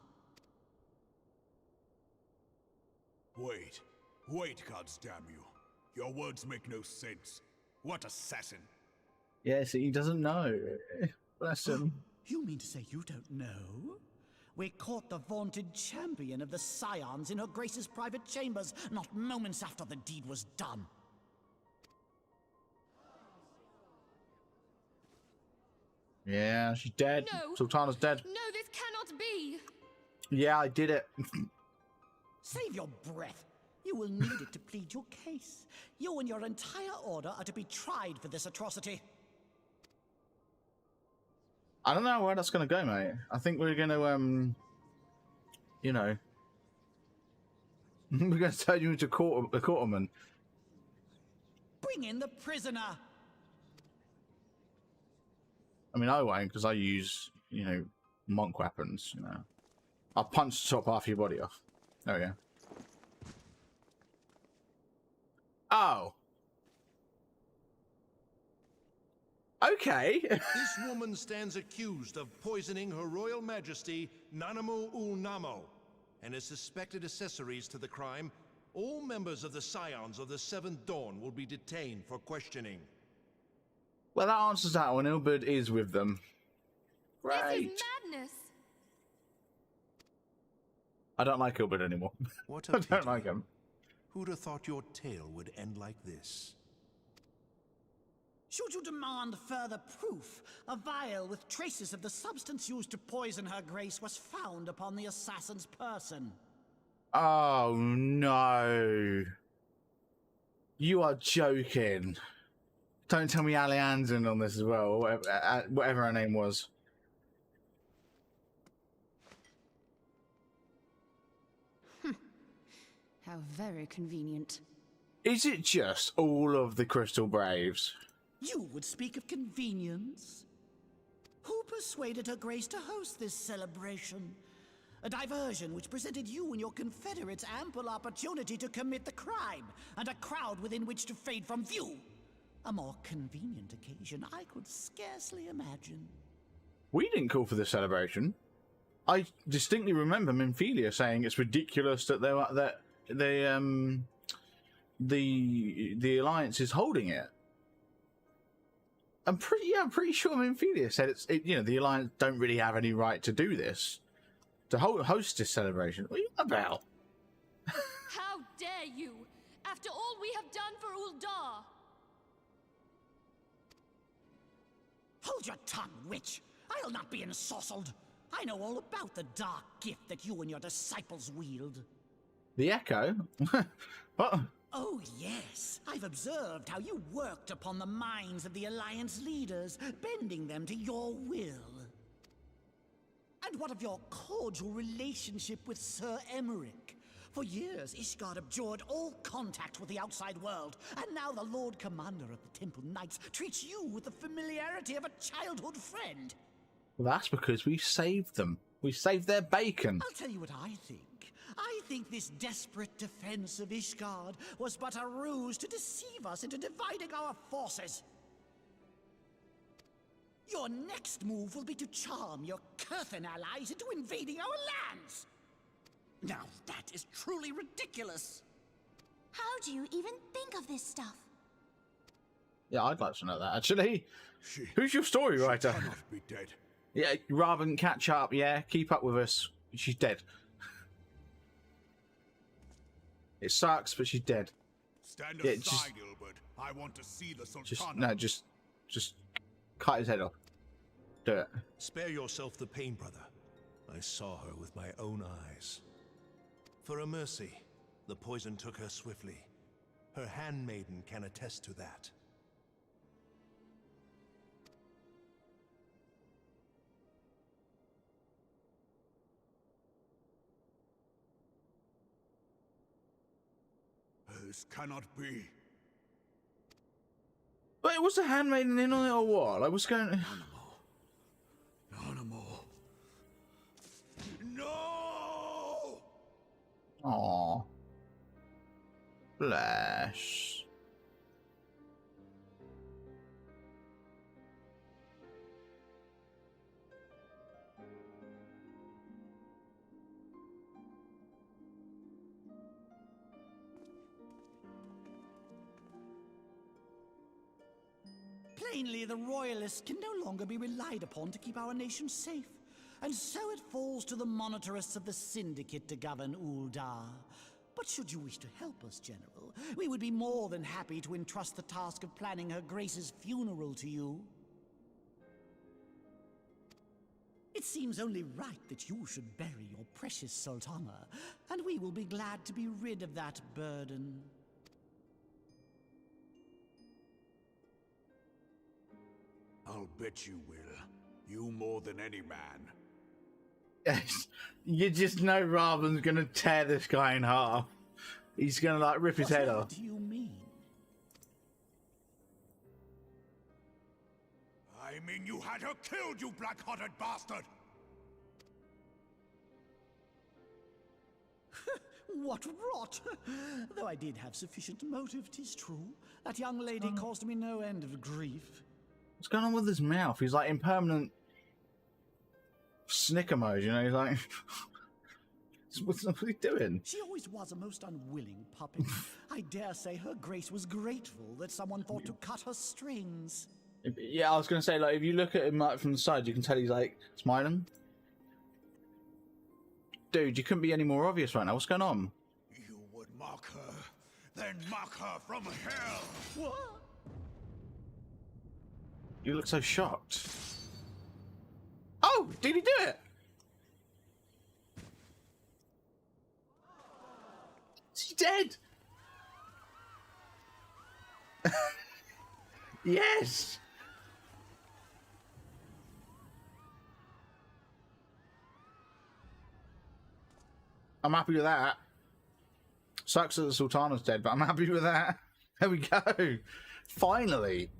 Wait, goddamn you. Your words make no sense. What assassin? Yes, he doesn't know. Bless him. You mean to say you don't know? We caught the vaunted champion of the Scions in Her Grace's private chambers, not moments after the deed was done. Yeah, she's dead. No. Sultana's dead. No, this cannot be. Yeah, I did it. Save your breath. You will need it to plead your case. You and your entire order are to be tried for this atrocity. I don't know where that's going to go, mate. I think we're going to, we're going to turn you into a quarterman. Bring in the prisoner. I mean, I won't, because I use, monk weapons, I'll punch the top half of your body off. There we go. Oh. Okay. This woman stands accused of poisoning Her Royal Majesty Nanamu ul Namo and is suspected accessories to the crime. All members of the Scions of the Seventh Dawn will be detained for questioning. Well, that answers that one. Ilberd is with them. Great. This is madness. I don't like Ilberd anymore. What I don't like him. Who'd have thought your tale would end like this? Should you demand further proof, a vial with traces of the substance used to poison Her Grace was found upon the assassin's person. Oh, no. You are joking. Don't tell me Alianne's in on this as well, or whatever her name was. How very convenient. Is it just all of the Crystal Braves? You would speak of convenience? Who persuaded Her Grace to host this celebration? A diversion which presented you and your confederates ample opportunity to commit the crime, and a crowd within which to fade from view. A more convenient occasion I could scarcely imagine. We didn't call for this celebration. I distinctly remember Minfilia saying it's ridiculous that the Alliance is holding it. I'm pretty sure Minfilia said the Alliance don't really have any right to do this, to host this celebration. What are you about? How dare you! After all we have done for Uldar! Hold your tongue, witch! I'll not be ensorcelled. I know all about the dark gift that you and your disciples wield. The Echo? What? Oh, yes. I've observed how you worked upon the minds of the Alliance leaders, bending them to your will. And what of your cordial relationship with Sir Emmerich? For years, Ishgard abjured all contact with the outside world, and now the Lord Commander of the Temple Knights treats you with the familiarity of a childhood friend. Well, that's because we saved them. We saved their bacon. I'll tell you what I think. I think this desperate defense of Ishgard was but a ruse to deceive us into dividing our forces. Your next move will be to charm your Kurthan allies into invading our lands. Now that is truly ridiculous. How do you even think of this stuff? Yeah, I'd like to know that, actually. Who's your story writer? She cannot be dead. Yeah, rather than catch up, yeah, keep up with us. She's dead. It sucks, but she's dead. Stand Yeah, aside, Ilbert. I want to see the Sultana. Just cut his head off. Do it. Spare yourself the pain, brother. I saw her with my own eyes. For a mercy, the poison took her swiftly. Her handmaiden can attest to that. This cannot be. Wait, was the handmaiden in on it or what? Like, what's going on? Animal. No! Aww. Bless. Plainly, the Royalists can no longer be relied upon to keep our nation safe. And so it falls to the monitorists of the Syndicate to govern Uldar. But should you wish to help us, General, we would be more than happy to entrust the task of planning Her Grace's funeral to you. It seems only right that you should bury your precious Sultana, and we will be glad to be rid of that burden. I'll bet you will. You more than any man. Yes. You just know Raven's gonna tear this guy in half. He's gonna like rip his head off. What do you mean? I mean you had her killed, you black-hearted bastard! What rot! Though I did have sufficient motive, 'tis true. That young lady caused me no end of grief. What's going on with his mouth? He's like in permanent snicker mode, you know? He's like, what's he doing? She always was a most unwilling puppet. I dare say Her Grace was grateful that someone thought to cut her strings. Yeah, I was going to say, like, if you look at him like from the side, you can tell he's like smiling. Dude, you couldn't be any more obvious right now. What's going on? You would mock her, then mock her from hell! What? You look so shocked. Oh, did he do it? Is he dead? Yes. I'm happy with that. Sucks that the Sultana's dead, but I'm happy with that. There we go. Finally.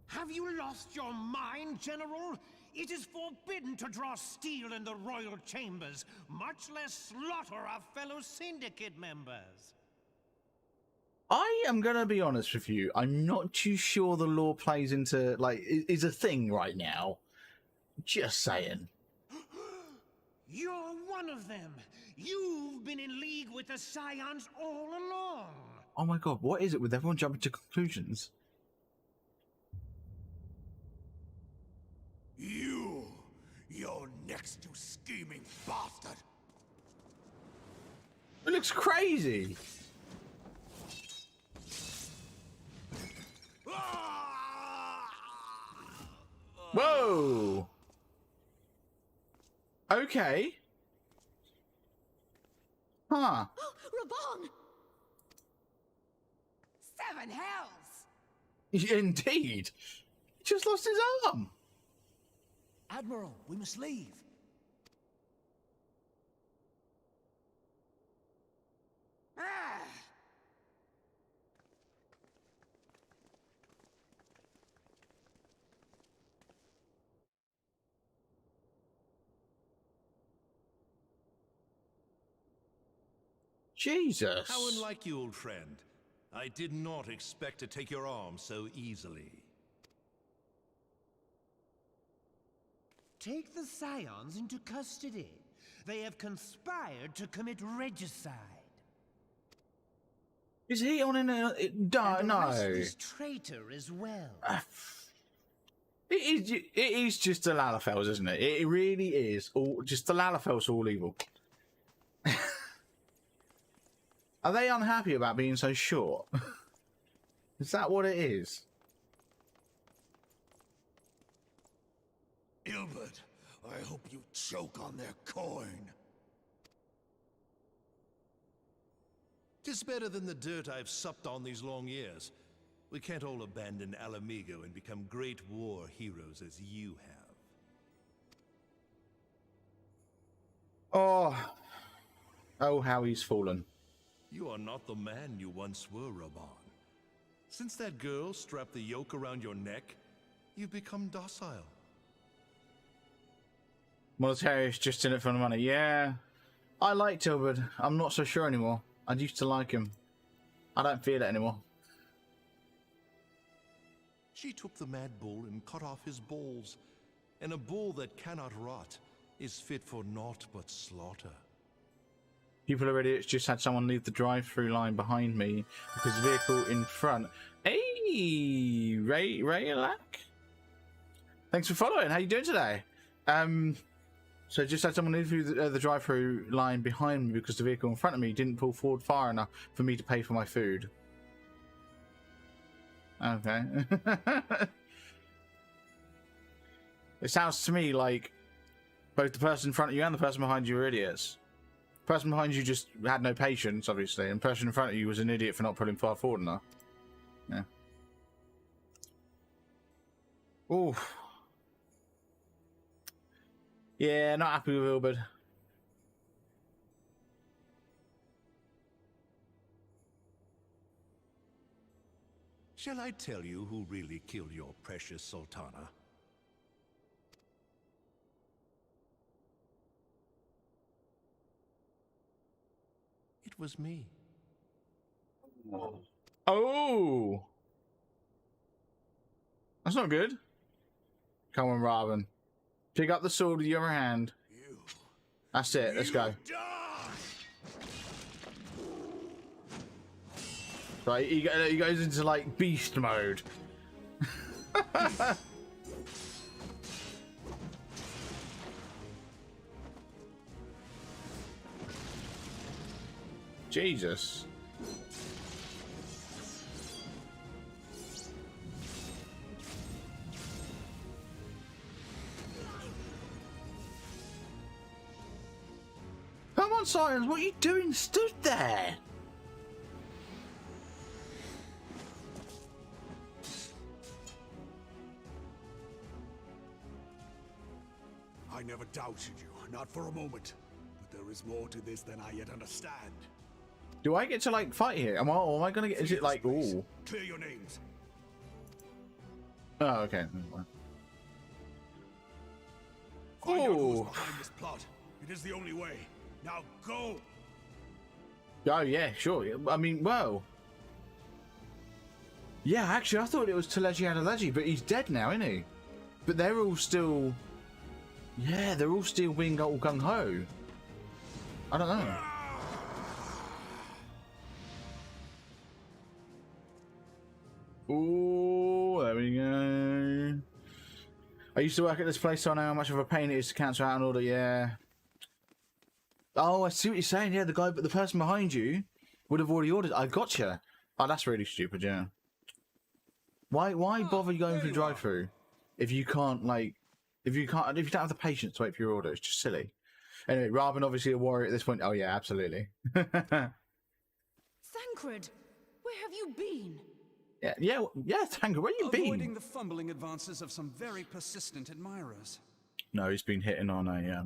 Have you lost your mind, General? It is forbidden to draw steel in the royal chambers, much less slaughter our fellow syndicate members. I am going to be honest with you. I'm not too sure the law plays into, like, is a thing right now. Just saying. You're one of them. You've been in league with the Scions all along. Oh my god, what is it with everyone jumping to conclusions? You're next, you scheming bastard! It looks crazy! Whoa. Okay. Huh. Raban! Seven hells! Indeed. He just lost his arm. Admiral, we must leave. Ah! Jesus. How unlike you, old friend. I did not expect to take your arm so easily. Take the Scions into custody. They have conspired to commit regicide. Is he on in a... No. This traitor as well. It is just the Lalafels, isn't it? It really is. All just the Lalafels all evil. Are they unhappy about being so short? Is that what it is? Ilbert, I hope you choke on their coin. 'Tis better than the dirt I've supped on these long years. We can't all abandon Alamigo and become great war heroes as you have. Oh, how he's fallen. You are not the man you once were, Raban. Since that girl strapped the yoke around your neck, you've become docile. Military is just in it for the money. Yeah, I liked Ilbert. I'm not so sure anymore. I used to like him. I don't feel it anymore. She took the mad bull and cut off his balls, and a bull that cannot rot is fit for naught but slaughter. People are idiots. Just had someone leave the drive-through line behind me because the vehicle in front. Hey, Raylac. Thanks for following. How you doing today? So just had someone leave through the drive-through line behind me because the vehicle in front of me didn't pull forward far enough for me to pay for my food. Okay. It sounds to me like both the person in front of you and the person behind you are idiots. The person behind you just had no patience, obviously, and the person in front of you was an idiot for not pulling far forward enough. Yeah. Ooh. Yeah, not happy with Ilbert. Shall I tell you who really killed your precious Sultana? It was me. Oh! That's not good. Come on, Robin. Pick up the sword with your hand. That's it. Let's go. Right, he goes into like beast mode. Jesus. Come on, Sirens, what are you doing stood there? I never doubted you, not for a moment. But there is more to this than I yet understand. Do I get to like fight here? Am I gonna get? Is it like ooh? Clear your names. Oh, okay. Find out who's behind this plot. It is the only way. Now go. Oh yeah, sure. I mean, well. Yeah, actually, I thought it was Teleji Adeleji, but he's dead now, isn't he? But they're all still. Yeah, they're all still being all gung ho. I don't know. Oh, there we go. I used to work at this place, so I know how much of a pain it is to cancel out an order. Yeah. Oh, I see what you're saying. Yeah, the person behind you would have already ordered. I gotcha. Oh, that's really stupid. Yeah. Why bother going through drive-through? if you can't if you don't have the patience to wait for your order, it's just silly. Anyway, rather than obviously a warrior at this point. Oh yeah, absolutely. Thancred, where have you been? Yeah, Thancred, where you been? Avoiding the fumbling advances of some very persistent admirers. No, he's been hitting on a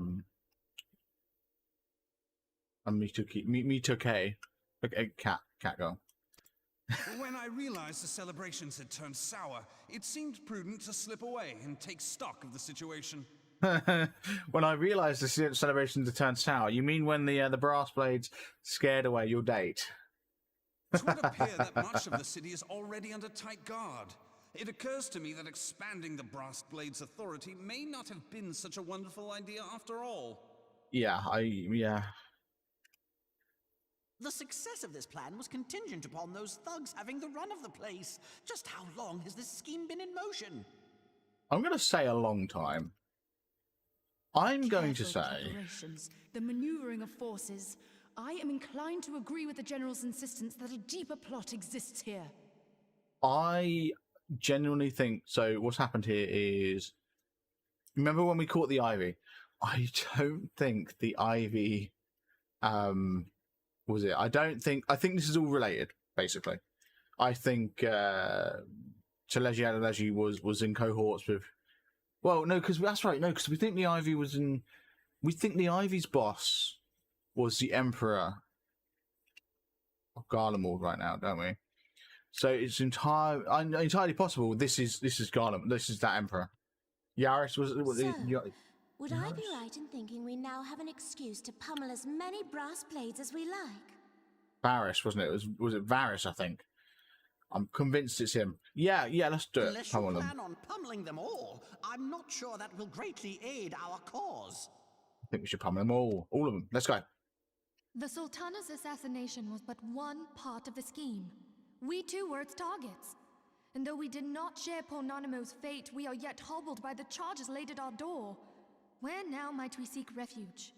Mitoke, a cat girl. When I realized the celebrations had turned sour, it seemed prudent to slip away and take stock of the situation. When I realised the celebrations had turned sour, you mean when the brass blades scared away your date? It would appear that much of the city is already under tight guard. It occurs to me that expanding the brass blades' authority may not have been such a wonderful idea after all. Yeah. The success of this plan was contingent upon those thugs having the run of the place. Just how long has this scheme been in motion? I'm going to say a long time. I'm going to say... The maneuvering of forces. I am inclined to agree with the General's insistence that a deeper plot exists here. I genuinely think... So what's happened here is... Remember when we caught the Ivy? I don't think the Ivy... was it? I think this is all related, basically. I think Teleji was in cohorts with... Well, no, because that's right. No, because we think the Ivy was in... We think the Ivy's boss was the Emperor of Garlemald right now, don't we? So it's entirely possible this is Garlemald. This is that Emperor. Yaris was... Would I be right in thinking we now have an excuse to pummel as many brass blades as we like? Varys, wasn't it? Was it Varys, I think? I'm convinced it's him. Yeah, let's do it. Unless you plan on pummeling them all, I'm not sure that will greatly aid our cause. I think we should pummel them all. All of them. Let's go. The Sultana's assassination was but one part of the scheme. We too were its targets. And though we did not share Ponanimo's fate, we are yet hobbled by the charges laid at our door. Where now might we seek refuge?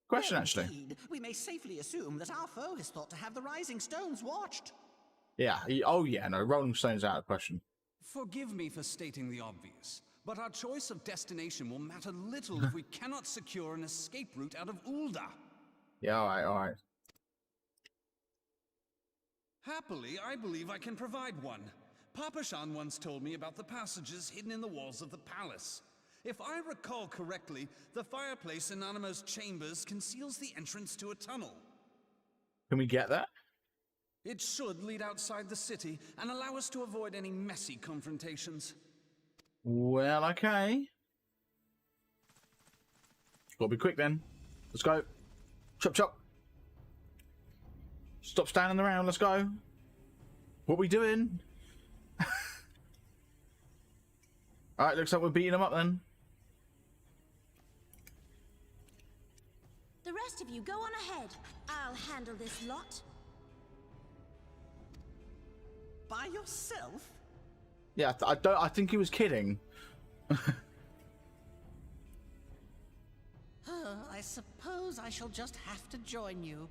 Question, actually. Indeed, we may safely assume that our foe is thought to have the Rising Stones watched. Yeah. No, Rolling Stone's out of question. Forgive me for stating the obvious, but our choice of destination will matter little if we cannot secure an escape route out of Ul'dah. Yeah, all right. Happily, I believe I can provide one. Papashan once told me about the passages hidden in the walls of the palace. If I recall correctly, the fireplace in Animo's chambers conceals the entrance to a tunnel. Can we get that? It should lead outside the city and allow us to avoid any messy confrontations. Well, okay. Gotta be quick then. Let's go. Chop, chop. Stop standing around. Let's go. What we doing? Alright, looks like we're beating them up then. The rest of you go on ahead. I'll handle this lot. By yourself? Yeah, I think he was kidding. I suppose I shall just have to join you.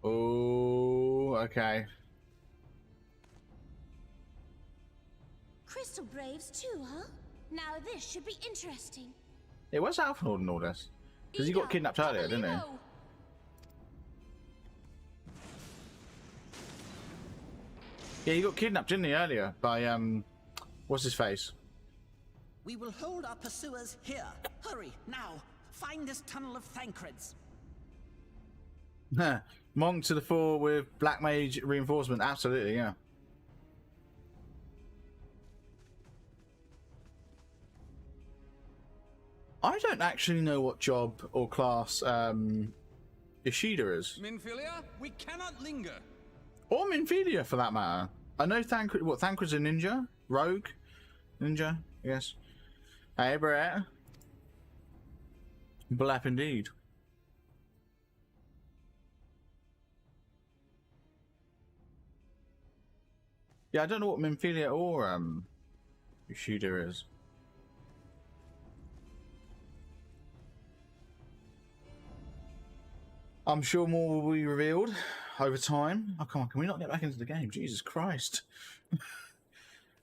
Oh, okay. Crystal Braves too, huh? Now this should be interesting. Yeah, where's Alfred in all this? Because he got kidnapped earlier, didn't he? Yeah, he got kidnapped, didn't he, earlier by what's his face? We will hold our pursuers here. Hurry, now. Find this tunnel of Thancred's. Monk to the fore with Black Mage reinforcement. Absolutely, yeah. I don't actually know what job or class Ishida is. Minfilia, we cannot linger. Or Minfilia, for that matter. I know Thancred. What, Thancred's a ninja? Rogue? Ninja, I guess. Hey, Brett. Blap indeed. Yeah, I don't know what Minfilia or Ishida is. I'm sure more will be revealed over time. Oh, come on, can we not get back into the game? Jesus Christ.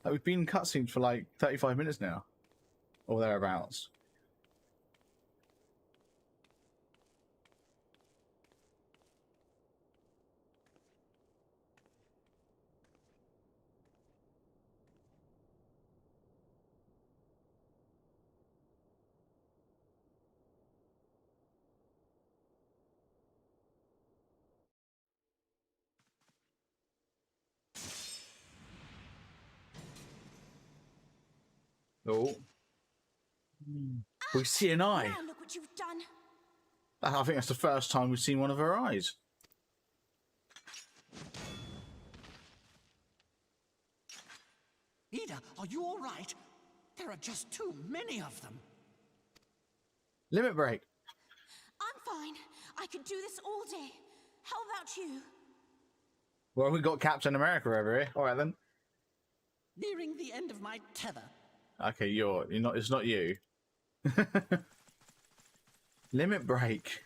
Like, we've been in cutscenes for like 35 minutes now, or thereabouts. Oh. We see an eye. Now look what you've done. I think that's the first time we've seen one of her eyes. Ida, are you all right? There are just too many of them. Limit break. I'm fine. I could do this all day. How about you? Well, we got Captain America over here. All right then. Nearing the end of my tether. Okay, you're not. It's not you. Limit break.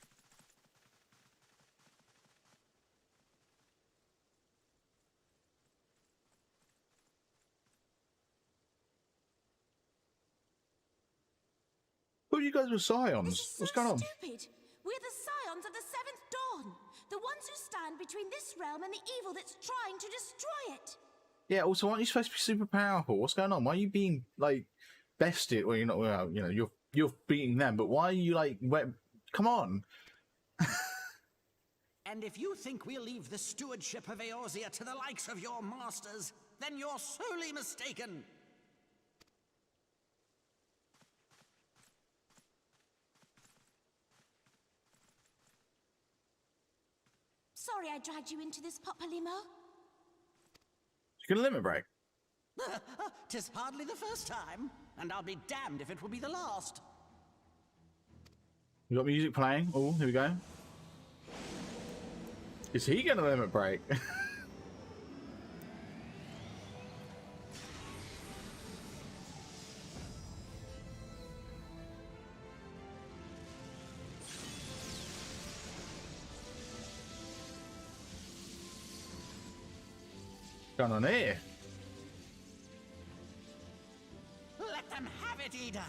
Who you guys were Scions? What's going on? Stupid. We're the Scions of the Seventh Dawn. The ones who stand between this realm and the evil that's trying to destroy it. Yeah. Also, aren't you supposed to be super powerful? What's going on? Why are you being like bested? Well, you're not. Well, you know, you're beating them, but why are you like? Come on. And if you think we'll leave the stewardship of Eorzea to the likes of your masters, then you're sorely mistaken. Sorry I dragged you into this, Papalymo. You're gonna limit break. 'Tis hardly the first time, and I'll be damned if it will be the last. You got music playing. Oh, here we go. Is he gonna limit break? What's going on here? Let them have it, Ida.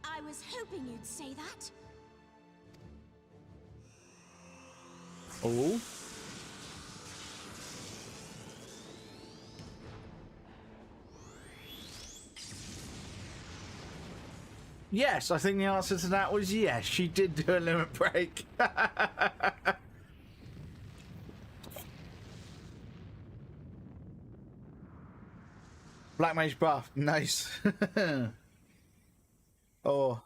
I was hoping you'd say that. Oh. Yes, I think the answer to that was yes. She did do a limit break. Black Mage buff. Nice. Oh.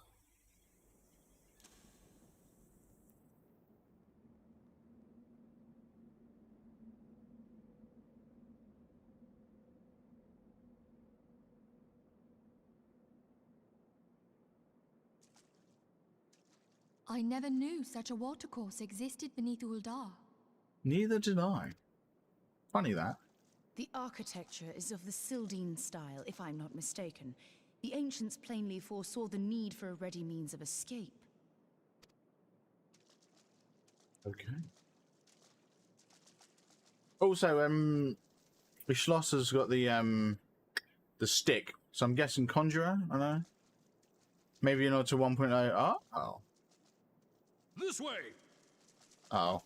I never knew such a watercourse existed beneath Uldar. Neither did I. Funny that. The architecture is of the Sildine style, if I'm not mistaken. The ancients plainly foresaw the need for a ready means of escape. Okay. Also, the Schlosser's got the stick, so I'm guessing Conjurer. I don't know. Maybe you're not to 1.0. Oh. This way. Oh.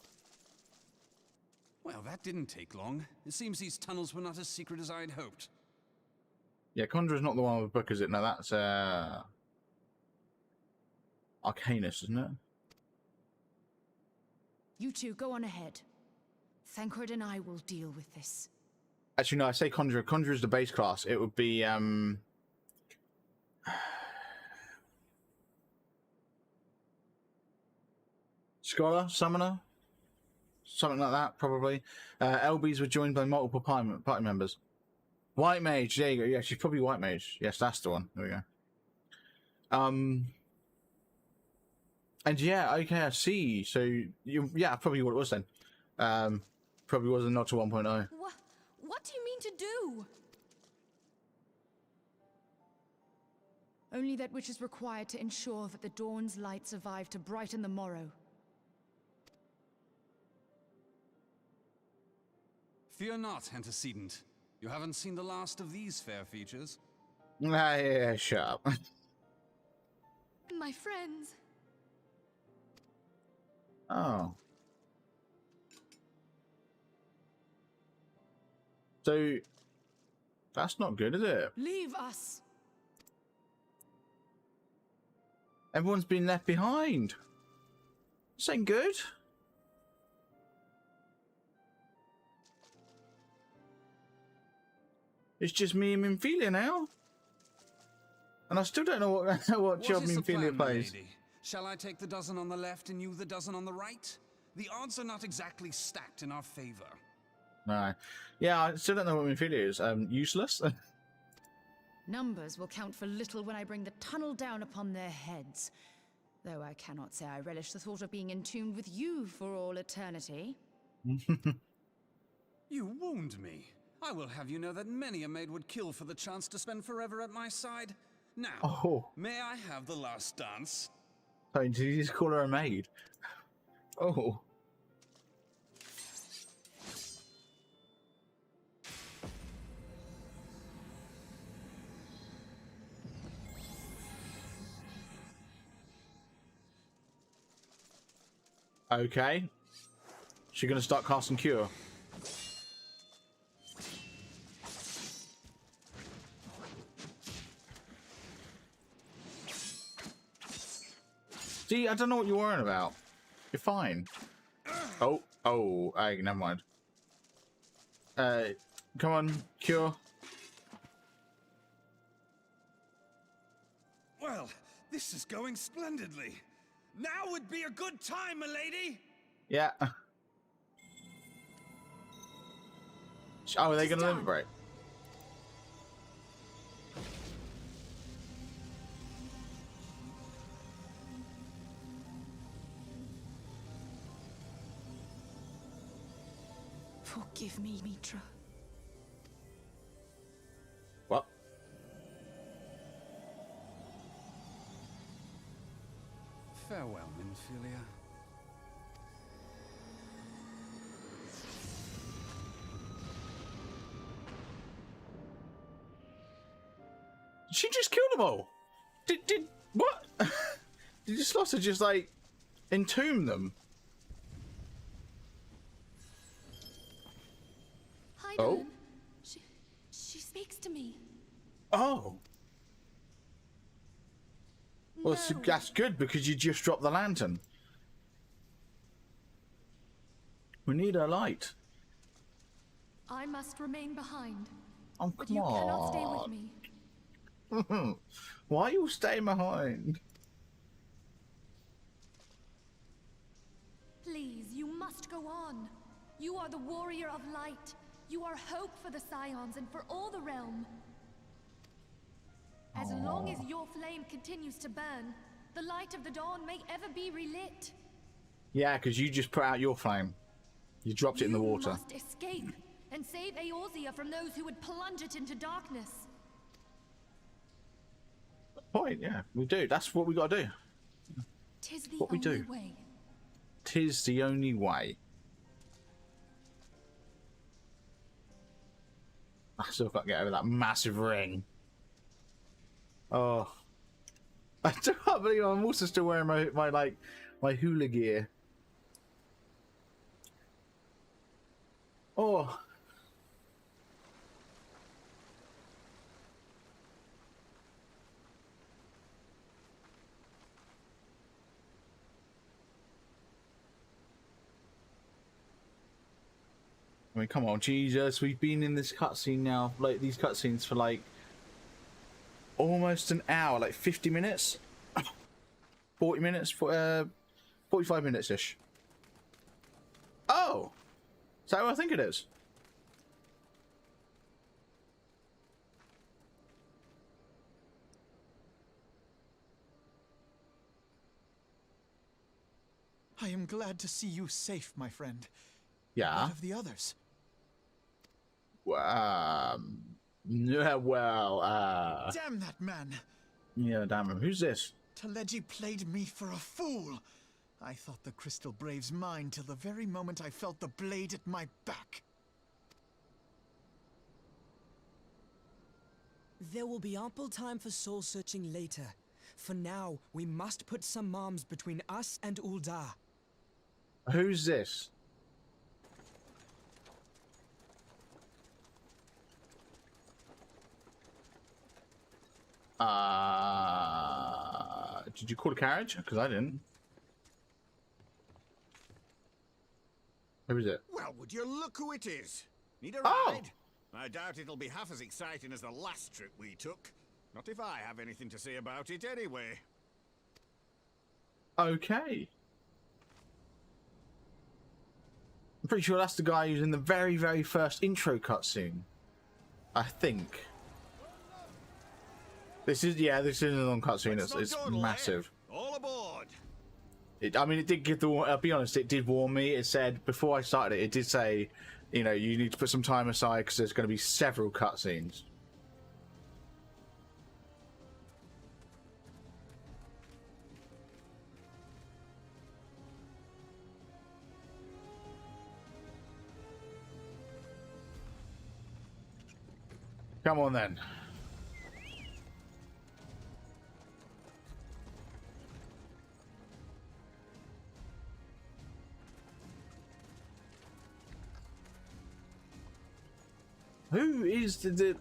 Well, that didn't take long. It seems these tunnels were not as secret as I'd hoped. Yeah, Conjurer's not the one with the book, is it? No, that's Arcanus, isn't it? You two go on ahead. Thancred and I will deal with this. Actually, no, I say Conjurer. Conjurer's the base class. It would be Scholar, Summoner, something like that, probably. LBs were joined by multiple party members. White Mage, there you go. Yeah, she's probably White Mage. Yes, that's the one. There we go. And yeah, okay, I see. So yeah, probably what it was then. Probably was a nod to 1.0. What do you mean to do? Only that which is required to ensure that the dawn's light survive to brighten the morrow. Fear not, antecedent. You haven't seen the last of these fair features. Yeah, shut up. My friends. Oh. So, that's not good, is it? Leave us. Everyone's been left behind. This ain't good. It's just me and Minfilia now. And I still don't know what job Minfilia plays. Lady? Shall I take the dozen on the left and you the dozen on the right? The odds are not exactly stacked in our favor. No. Yeah, I still don't know what Minfilia is. Useless? Numbers will count for little when I bring the tunnel down upon their heads. Though I cannot say I relish the thought of being entombed with you for all eternity. You wound me. I will have you know that many a maid would kill for the chance to spend forever at my side. Now, may I have the last dance? Sorry, did you just call her a maid? Oh. Okay. She's gonna start casting Cure. See, I don't know what you're worrying about. You're fine. Oh, hey, never mind. Come on, Cure. Well, this is going splendidly. Now would be a good time, milady. Yeah. Oh, are they gonna liberate? Forgive me, Mitra. What? Farewell, Minfilia. She just killed them all. Did what? Did the slaughter just like entomb them? Hi, Oh. Dylan. She speaks to me. Oh. Well, No. that's good because you just dropped the lantern. We need a light. I must remain behind. Oh, But come you on. cannot stay with me. Why are you staying behind? Please, you must go on. You are the warrior of light. You are hope for the Scions and for all the realm. As long as your flame continues to burn, the light of the dawn may ever be relit. Yeah, because you just put out your flame. You dropped it in the water. You must escape and save Eorzea from those who would plunge it into darkness. Point, yeah, we do. That's what we got to do. Tis the What we only do. way. Tis the only way. I still got to get over that massive ring. Oh, I can't believe I'm also still wearing my hula gear. Oh. I mean, come on, Jesus, we've been in this cutscene now, like these cutscenes for like almost an hour, like 50 minutes, 40 minutes, 45 minutes-ish. Oh, is that what I think it is? I am glad to see you safe, my friend. Yeah. What of the others? Yeah, well, Damn that man! yeah, damn him. Who's this? Teleji played me for a fool. I thought the Crystal Brave's mine till the very moment I felt the blade at my back. There will be ample time for soul-searching later. For now, we must put some arms between us and Ul'dah. Who's this? Did you call a carriage? Because I didn't. Who is it? Well, would you look who it is? Need a Oh! ride? I doubt it'll be half as exciting as the last trip we took. Not if I have anything to say about it anyway. Okay. I'm pretty sure that's the guy who's in the very, very first intro cutscene. I think. This is a long cutscene. It's massive. All aboard. I mean, it did give the. I'll be honest, it did warn me. It said before I started it did say, you know, you need to put some time aside because there's going to be several cutscenes. Come on then. Who is the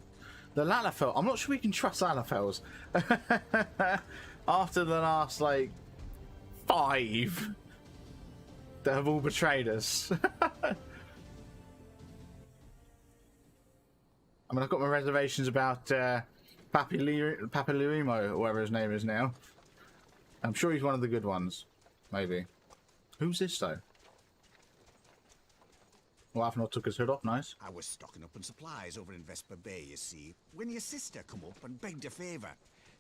Lalafell? I'm not sure we can trust Lalafells. After the last, like, 5 that have all betrayed us. I mean, I've got my reservations about Papalurimo, or whatever his name is now. I'm sure he's one of the good ones. Maybe. Who's this, though? Well, I've not took his hood off, nice. I was stocking up on supplies over in Vesper Bay, you see, when your sister come up and begged a favour.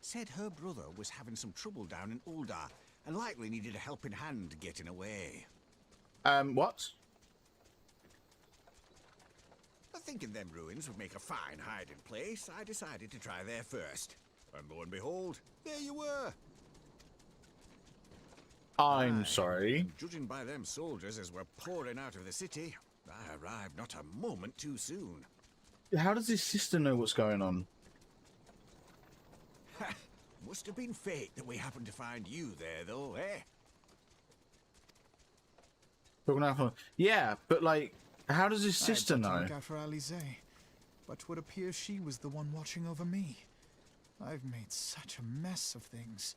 Said her brother was having some trouble down in Ul'dah, and likely needed a helping hand getting away. What? Thinking them ruins would make a fine hiding place, I decided to try there first. And lo and behold, there you were. I'm sorry. And judging by them soldiers as we're pouring out of the city, I arrived not a moment too soon. How does his sister know what's going on? Must have been fate that we happened to find you there, though, eh? Yeah, but like, how does his sister know? Look out for Alize, but would appear she was the one watching over me. I've made such a mess of things.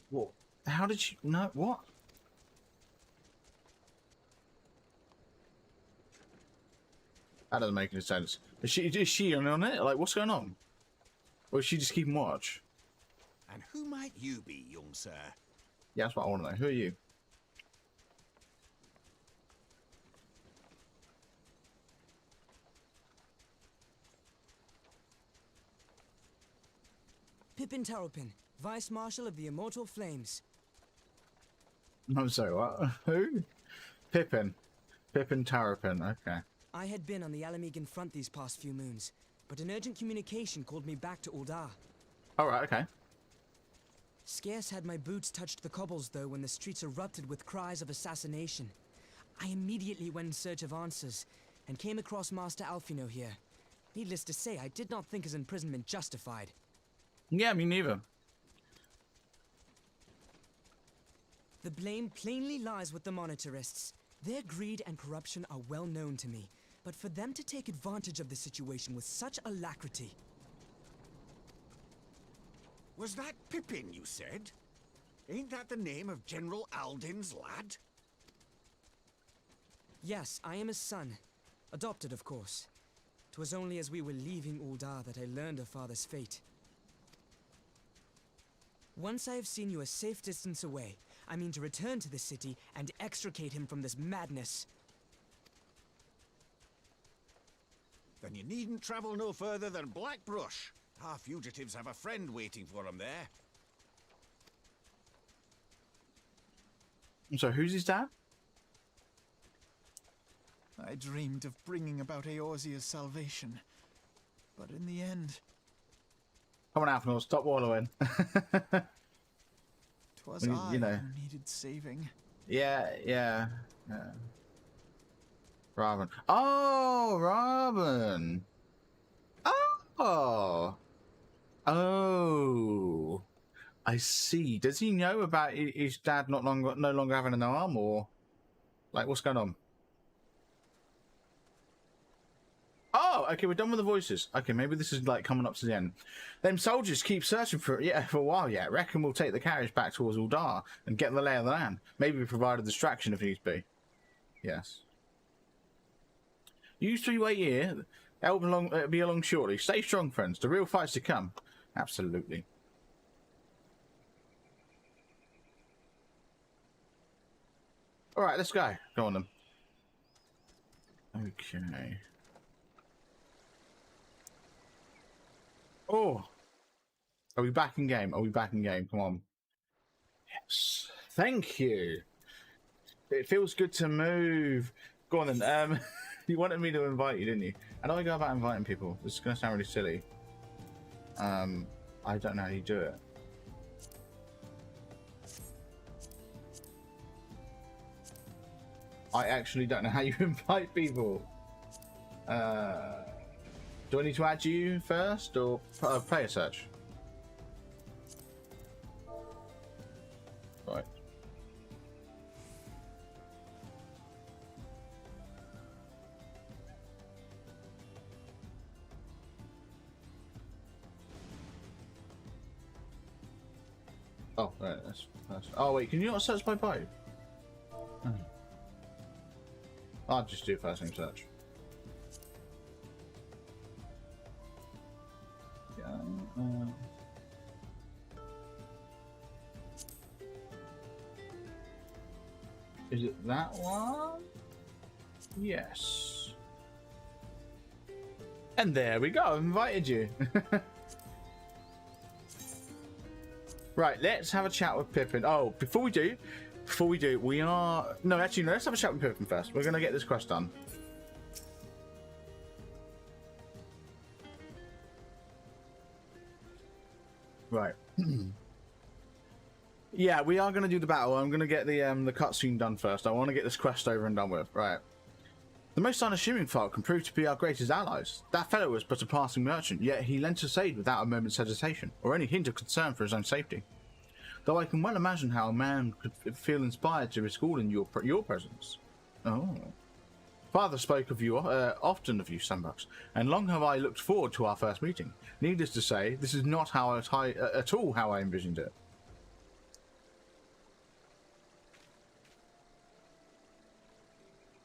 What? How did she know? What? That doesn't make any sense. Is she on it? Like, what's going on? Or is she just keeping watch? And who might you be, young sir? Yeah, that's what I want to know. Who are you? Pippin Taropin, Vice Marshal of the Immortal Flames. I'm sorry, what? Who? Pippin. Pippin Taropin, okay. I had been on the Alamegan front these past few moons, but an urgent communication called me back to Ul'dah. Alright, okay. Scarce had my boots touched the cobbles, though, when the streets erupted with cries of assassination. I immediately went in search of answers, and came across Master Alfino here. Needless to say, I did not think his imprisonment justified. Yeah, me neither. The blame plainly lies with the Monitarists. Their greed and corruption are well known to me, but for them to take advantage of the situation with such alacrity... Was that Pippin, you said? Ain't that the name of General Alden's lad? Yes, I am his son. Adopted, of course. 'Twas only as we were leaving Ul'dah that I learned of father's fate. Once I have seen you a safe distance away, I mean to return to the city and extricate him from this madness. Then you needn't travel no further than Blackbrush. Our fugitives have a friend waiting for them there. So who's his dad? I dreamed of bringing about Eorzea's salvation, but in the end... Come on, Alfino, stop wallowing. 'Twas I who needed saving. Yeah. Robin. Oh, Robin. Oh. Oh, I see. Does he know about his dad no longer having an arm, or like what's going on? Oh, okay, we're done with the voices. Okay, maybe this is like coming up to the end. Them soldiers keep searching for a while yet. Reckon we'll take the carriage back towards Uldar and get the lay of the land. Maybe provide a distraction if needs be. Yes. You three wait here. They'll be along shortly. Stay strong, friends. The real fight's to come. Absolutely. All right, let's go. Go on then. Okay. Oh, are we back in game? Are we back in game? Come on. Yes. Thank you. It feels good to move. Go on then. You wanted me to invite you, didn't you? How do I go about inviting people? This is going to sound really silly. I don't know how you do it. I actually don't know how you invite people. Do I need to add you first, or player search? Right. Oh, right, that's first. Oh wait, can you not search by bio? I'll just do first name search. Is it that one? Yes. And there we go, I've invited you. Right, let's have a chat with Pippin. Oh, before we do, we are... No, actually, no, let's have a chat with Pippin first. We're going to get this quest done. Right. Yeah, we are going to do the battle. I'm going to get the cutscene done first. I want to get this quest over and done with. Right. The most unassuming folk can prove to be our greatest allies. That fellow was but a passing merchant, yet he lent us aid without a moment's hesitation, or any hint of concern for his own safety. Though I can well imagine how a man could feel inspired to risk all in your presence. Oh. Father spoke of you often of you, Sunbucks, and long have I looked forward to our first meeting. Needless to say, this is not how at all how I envisioned it.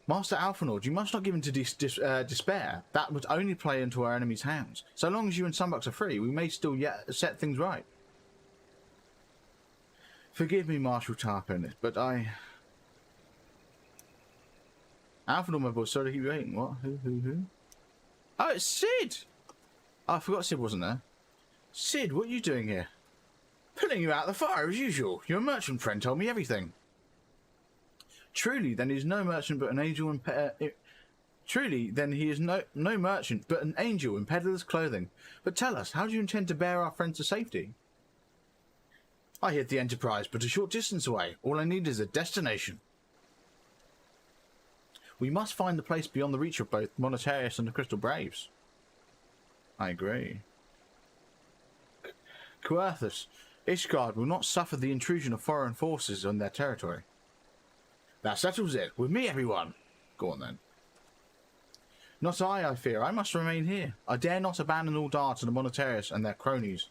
Master Alphanord, you must not give in to despair. That would only play into our enemy's hands. So long as you and Sunbucks are free, we may still yet set things right. Forgive me, Marshal Tarpin, but I... Alphanord, my boy, sorry to keep you waiting. What? Who? Oh, it's Sid! Oh, I forgot Sid wasn't there. Sid, what are you doing here? Pulling you out of the fire as usual. Your merchant friend told me everything. Truly, then he is no merchant but an angel in Truly, then he is no merchant but an angel in peddler's clothing. But tell us, how do you intend to bear our friends to safety? I hid the Enterprise, but a short distance away. All I need is a destination. We must find the place beyond the reach of both Monetarius and the Crystal Braves. I agree. Coerthus, Ishgard will not suffer the intrusion of foreign forces on their territory. That settles it. With me, everyone. Go on, then. Not I fear. I must remain here. I dare not abandon Uldar to the Monetarius and their cronies.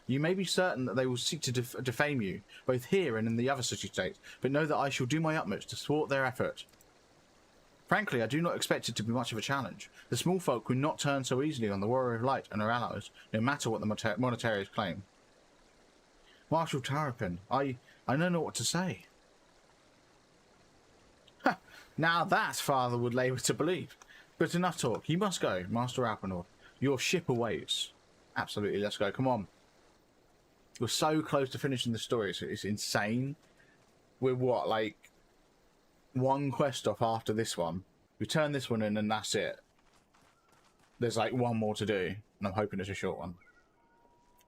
You may be certain that they will seek to defame you, both here and in the other city-states, but know that I shall do my utmost to thwart their effort. Frankly, I do not expect it to be much of a challenge. The small folk will not turn so easily on the Warrior of Light and her allies, no matter what the Monetarius claim. Marshal Tarapin, I know not what to say. Ha! Now that Father would labour to believe. But enough talk. You must go, Master Alphanord. Your ship awaits. Absolutely, let's go. Come on. We're so close to finishing the story. It's insane. We're what, like, one quest off after this one. We turn this one in and that's it. There's like one more to do, and I'm hoping it's a short one.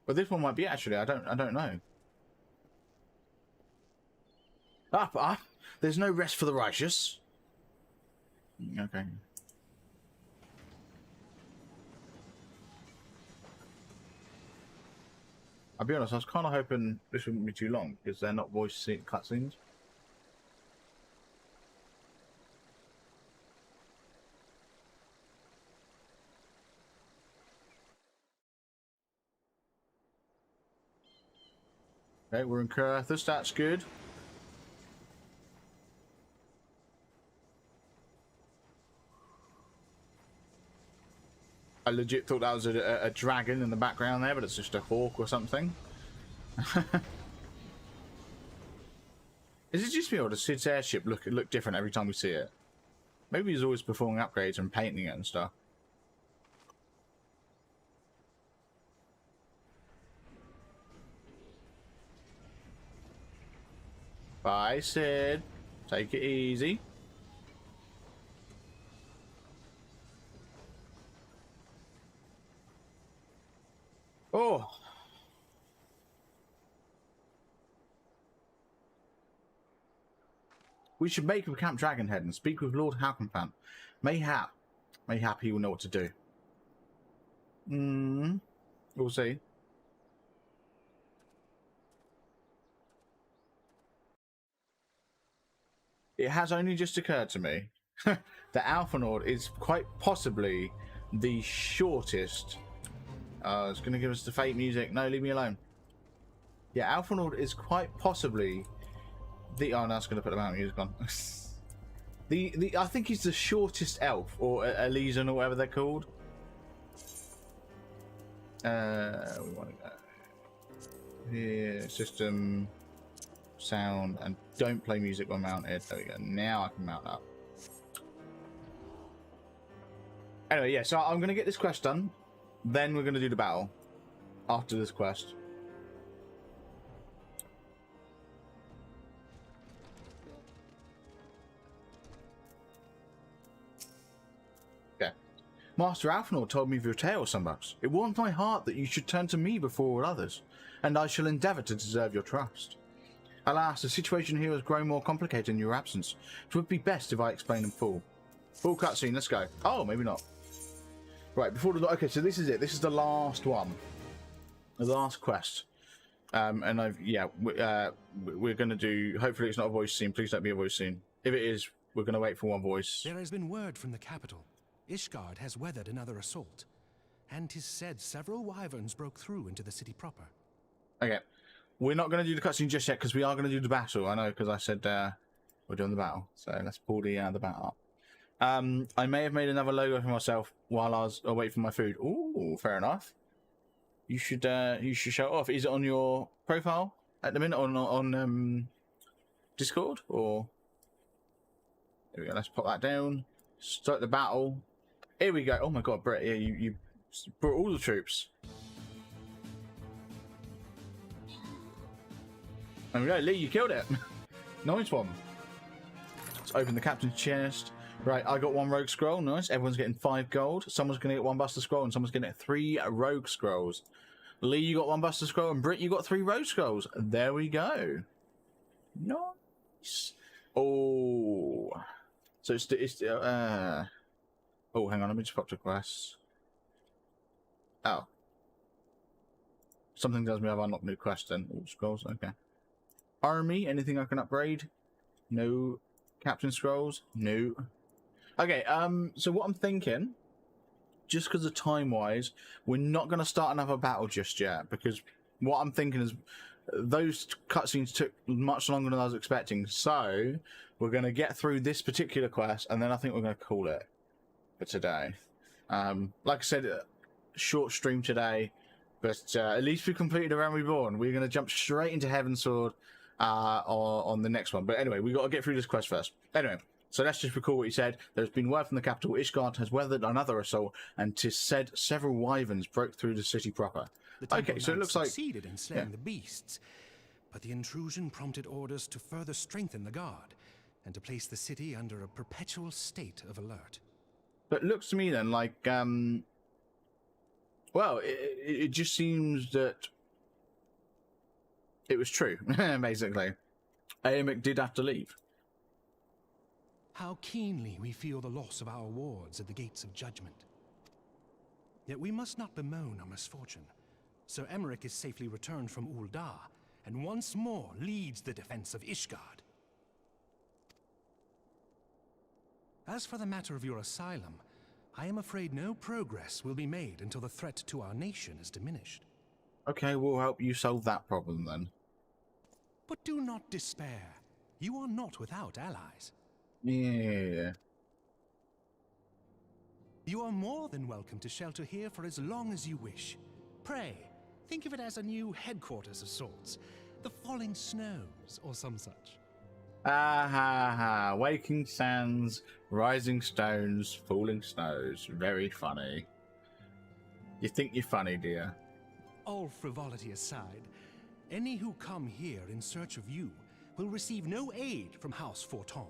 But this one might be actually. I don't know. Up. There's no rest for the righteous. Okay. I'll be honest, I was kind of hoping this wouldn't be too long, because they're not voice cutscenes. Okay, we're in Kurthus, that's good. I legit thought that was a dragon in the background there, but it's just a hawk or something. Is it just me, or does Sid's airship look different every time we see it? Maybe he's always performing upgrades and painting it and stuff. Bye, Sid. Take it easy. Oh. We should make a Camp Dragonhead and speak with Lord Halkenfant. Mayhap he will know what to do. We'll see. It has only just occurred to me that Alphanord is quite possibly the shortest. It's going to give us the fate music. No, leave me alone. Yeah, Alphanord is quite possibly the. Oh, no, it's going to put the mountain music on. I think he's the shortest elf, or Elysian, or whatever they're called. We want to go here. System, sound, and don't play music when mounted. There we go. Now I can mount up. Anyway, yeah. So I'm going to get this quest done. Then we're going to do the battle after this quest. Okay. Master Alphanor told me of your tale, Sunbucks. It warmed my heart that you should turn to me before all others, and I shall endeavour to deserve your trust. Alas, the situation here has grown more complicated in your absence. It would be best if I explain in full. Full cutscene, let's go. Oh, maybe not. Right, before the... Okay, so this is it. This is the last one. The last quest. And I've... Yeah, we're going to do... Hopefully it's not a voice scene. Please don't be a voice scene. If it is, we're going to wait for one voice. There has been word from the capital. Ishgard has weathered another assault. And 'tis said several wyverns broke through into the city proper. Okay. We're not going to do the cutscene just yet, because we are going to do the battle. I know, because I said we're doing the battle. So let's pull the battle up. I may have made another logo for myself while I was away from my food. Ooh, fair enough. You should show it off. Is it on your profile at the minute, on Discord, or? There we go. Let's pop that down. Start the battle. Here we go. Oh my God, Brett! Yeah, you brought all the troops. There we go, Lee. You killed it. Nice one. Let's open the captain's chest. Right, I got 1 rogue scroll. Nice. Everyone's getting 5 gold. Someone's going to get 1 buster scroll, and someone's going to get 3 rogue scrolls. Lee, you got 1 buster scroll, and Britt, you got 3 rogue scrolls. There we go. Nice. Oh. So oh, hang on. Let me just pop to quests. Oh. Something tells me I've unlocked new quests then. Oh, scrolls. Okay. Army. Anything I can upgrade? No. Captain scrolls? No. Okay, so what I'm thinking, just because of time-wise, we're not going to start another battle just yet, because what I'm thinking is those cutscenes took much longer than I was expecting, so we're going to get through this particular quest, and then I think we're going to call it for today. Like I said, short stream today, but at least we completed A Realm Reborn. We're going to jump straight into Heaven's Sword on the next one, but anyway, we got to get through this quest first. Anyway. So let's just recall what he said. There's been word from the capital. Ishgard has weathered another assault, and 'tis said several wyverns broke through the city proper. Okay, so it looks like succeeded in slaying the beasts, but the intrusion prompted orders to further strengthen the guard and to place the city under a perpetual state of alert. But it looks to me then like, well, it just seems that it was true, basically. Aemik did have to leave. How keenly we feel the loss of our wards at the gates of judgment. Yet we must not bemoan our misfortune, Sir Emmerich is safely returned from Uldar, and once more leads the defense of Ishgard. As for the matter of your asylum, I am afraid no progress will be made until the threat to our nation is diminished. Okay, we'll help you solve that problem then. But do not despair. You are not without allies. Yeah. You are more than welcome to shelter here for as long as you wish. Pray, think of it as a new headquarters of sorts. The Falling Snows, or some such. Ah ha ha. Waking sands, rising stones, falling snows. Very funny. You think you're funny, dear? All frivolity aside, any who come here in search of you will receive no aid from House Forton.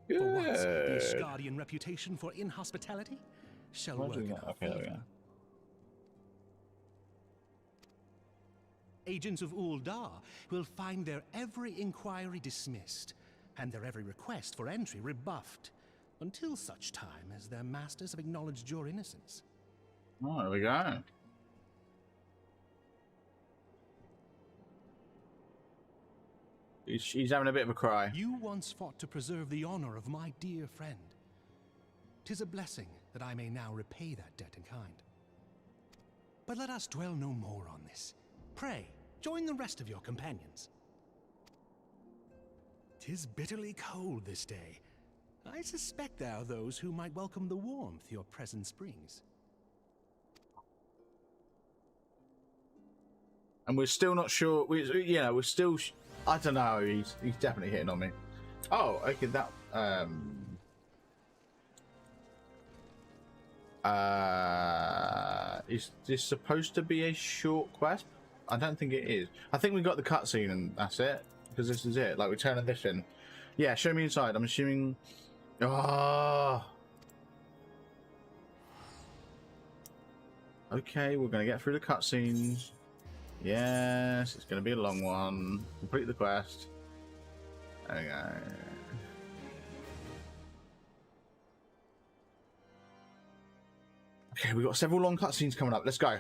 For once, the Ishgardian reputation for inhospitality shall work in our favor. Agents of Uldar will find their every inquiry dismissed, and their every request for entry rebuffed, until such time as their masters have acknowledged your innocence. Oh, there we go. He's having a bit of a cry. You once fought to preserve the honor of my dear friend. 'Tis a blessing that I may now repay that debt in kind. But let us dwell no more on this. Pray, join the rest of your companions. 'Tis bitterly cold this day. I suspect there are those who might welcome the warmth your presence brings. And we're still not sure. We're still. I don't know. He's definitely hitting on me. Oh, okay. That is this supposed to be a short quest? I don't think it is. I think we got the cutscene and that's it. Because this is it. Like we're turning this in. Yeah, show me inside. I'm assuming. Oh. Okay, we're gonna get through the cutscenes. Yes, it's going to be a long one. Complete the quest. There we go. Okay, we've got several long cutscenes coming up. Let's go.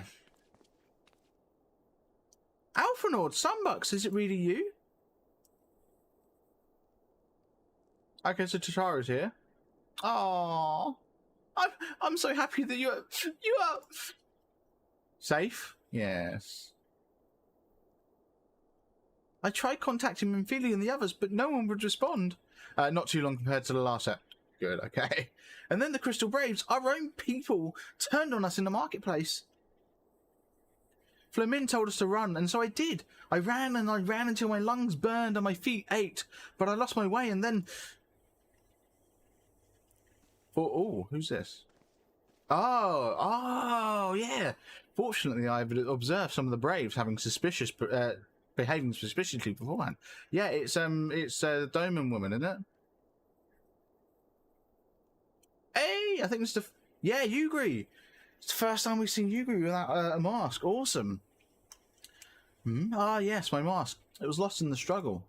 Alphanaud, Sunbucks, is it really you? Okay, so Tataru's here. Oh, I'm so happy that you are safe. Yes. I tried contacting Minfili and the others, but no one would respond. Not too long compared to the last set. Good, okay. And then the Crystal Braves, our own people, turned on us in the marketplace. Flamin told us to run, and so I did. I ran and I ran until my lungs burned and my feet ached, but I lost my way and then... Oh, who's this? Oh, yeah. Fortunately, I've observed some of the Braves having behaving suspiciously beforehand. Yeah, it's the Doman woman, isn't it? Hey, I think it's Ygritte. It's the first time we've seen Ygritte without a mask. Awesome. Ah, yes, my mask. It was lost in the struggle.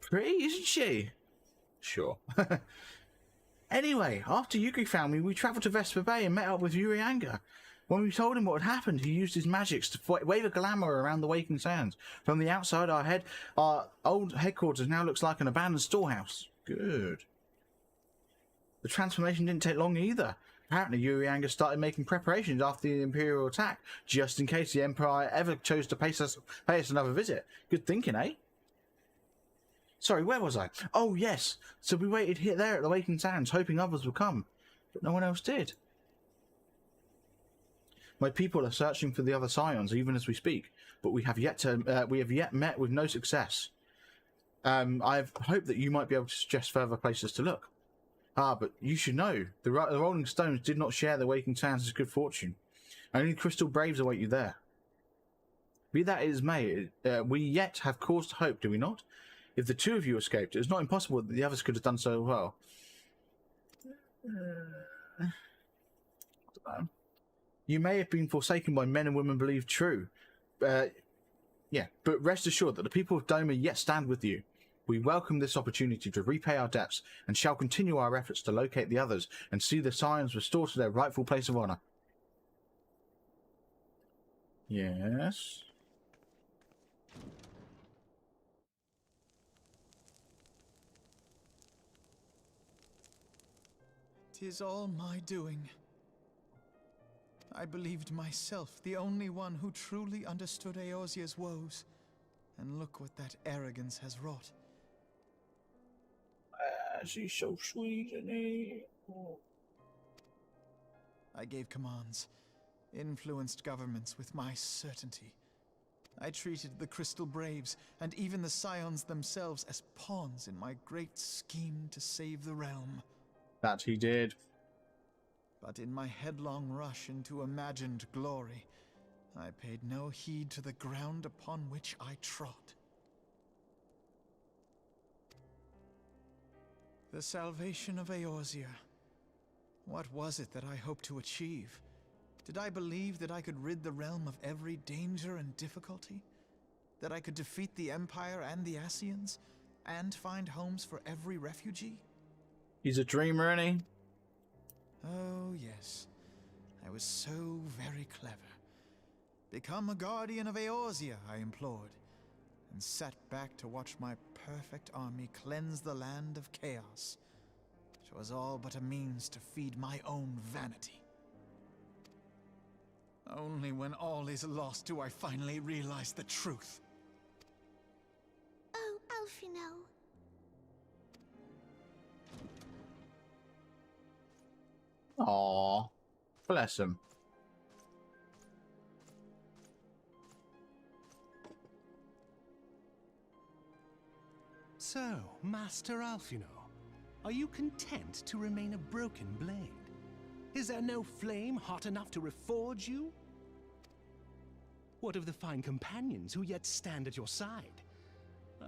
Pretty, isn't she? Sure. Anyway, after Ygritte found me, we travelled to Vesper Bay and met up with Urianga. When we told him what had happened, he used his magics to wave a glamour around the Waking Sands. From the outside, our old headquarters now looks like an abandoned storehouse. Good. The transformation didn't take long either. Apparently, Urianga started making preparations after the Imperial attack, just in case the Empire ever chose to pay us another visit. Good thinking, eh? Sorry, where was I? Oh, yes. So we waited here there at the Waking Sands, hoping others would come. But no one else did. My people are searching for the other Scions, even as we speak. But we have yet met with no success. I've hoped that you might be able to suggest further places to look. Ah, but you should know, the Rolling Stones did not share the Waking Sands' good fortune. Only Crystal Braves await you there. Be that as may, we yet have cause to hope, do we not? If the two of you escaped, it is not impossible that the others could have done so well. You may have been forsaken by men and women believed true. Yeah, but rest assured that the people of Doma yet stand with you. We welcome this opportunity to repay our debts and shall continue our efforts to locate the others and see the Scions restored to their rightful place of honor. Yes. "'Tis all my doing. I believed myself the only one who truly understood Eorzea's woes. And look what that arrogance has wrought. She's so sweet, isn't he? Oh. I gave commands, influenced governments with my certainty. I treated the Crystal Braves and even the Scions themselves as pawns in my great scheme to save the realm. That he did. But in my headlong rush into imagined glory, I paid no heed to the ground upon which I trod. The salvation of Eorzea. What was it that I hoped to achieve? Did I believe that I could rid the realm of every danger and difficulty? That I could defeat the Empire and the Ascians, and find homes for every refugee? He's a dreamer, isn't he? Oh, yes. I was so very clever. Become a guardian of Eorzea, I implored, and sat back to watch my perfect army cleanse the land of chaos. 'Twas all but a means to feed my own vanity. Only when all is lost do I finally realize the truth. Oh, Alphino. Aww. Bless him. So, Master Alphino, are you content to remain a broken blade? Is there no flame hot enough to reforge you? What of the fine companions who yet stand at your side?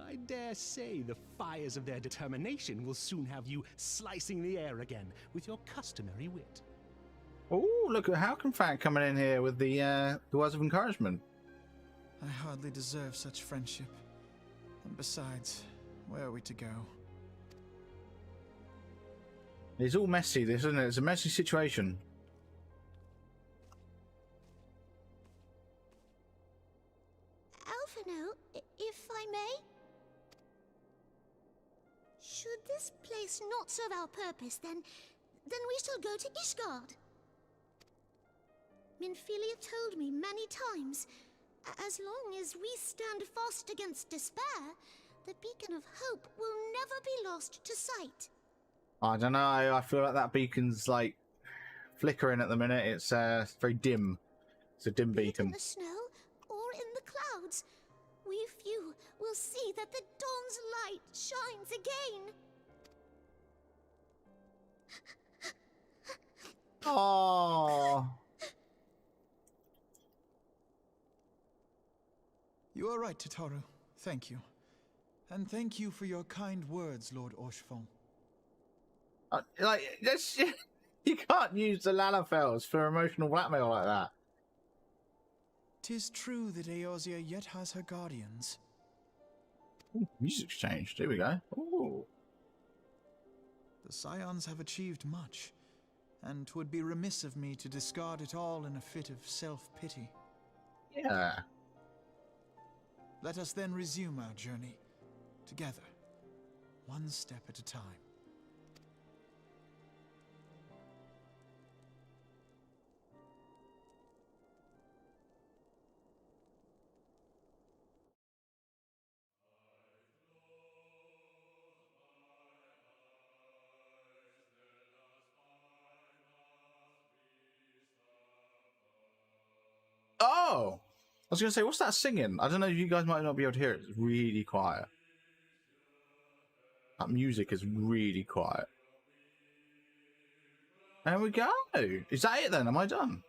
I dare say the fires of their determination will soon have you slicing the air again with your customary wit. Oh, look at Halkenfang coming in here with the words of encouragement. I hardly deserve such friendship. And besides, where are we to go? It's all messy, this, isn't it? It's a messy situation. Alphino, if I may? Should this place not serve our purpose, then we shall go to Ishgard. Minfilia told me many times, as long as we stand fast against despair, the beacon of hope will never be lost to sight. I don't know, I feel like that beacon's like flickering at the minute. It's very dim. It's a dim beacon. In the snow or in the clouds, we few will see that the dawn's light shines again. Oh. You are right, Tataru. Thank you. And thank you for your kind words, Lord Orchefon. Like, that's, you can't use the Lalafels for emotional blackmail like that. 'Tis true that Eorzea yet has her guardians. Ooh, music's changed. Here we go. Ooh. The Scions have achieved much, and 'twould be remiss of me to discard it all in a fit of self-pity. Yeah. Let us then resume our journey, together, one step at a time. Oh! I was going to say, what's that singing? I don't know, you guys might not be able to hear it. It's really quiet. That music is really quiet. There we go. Is that it then? Am I done?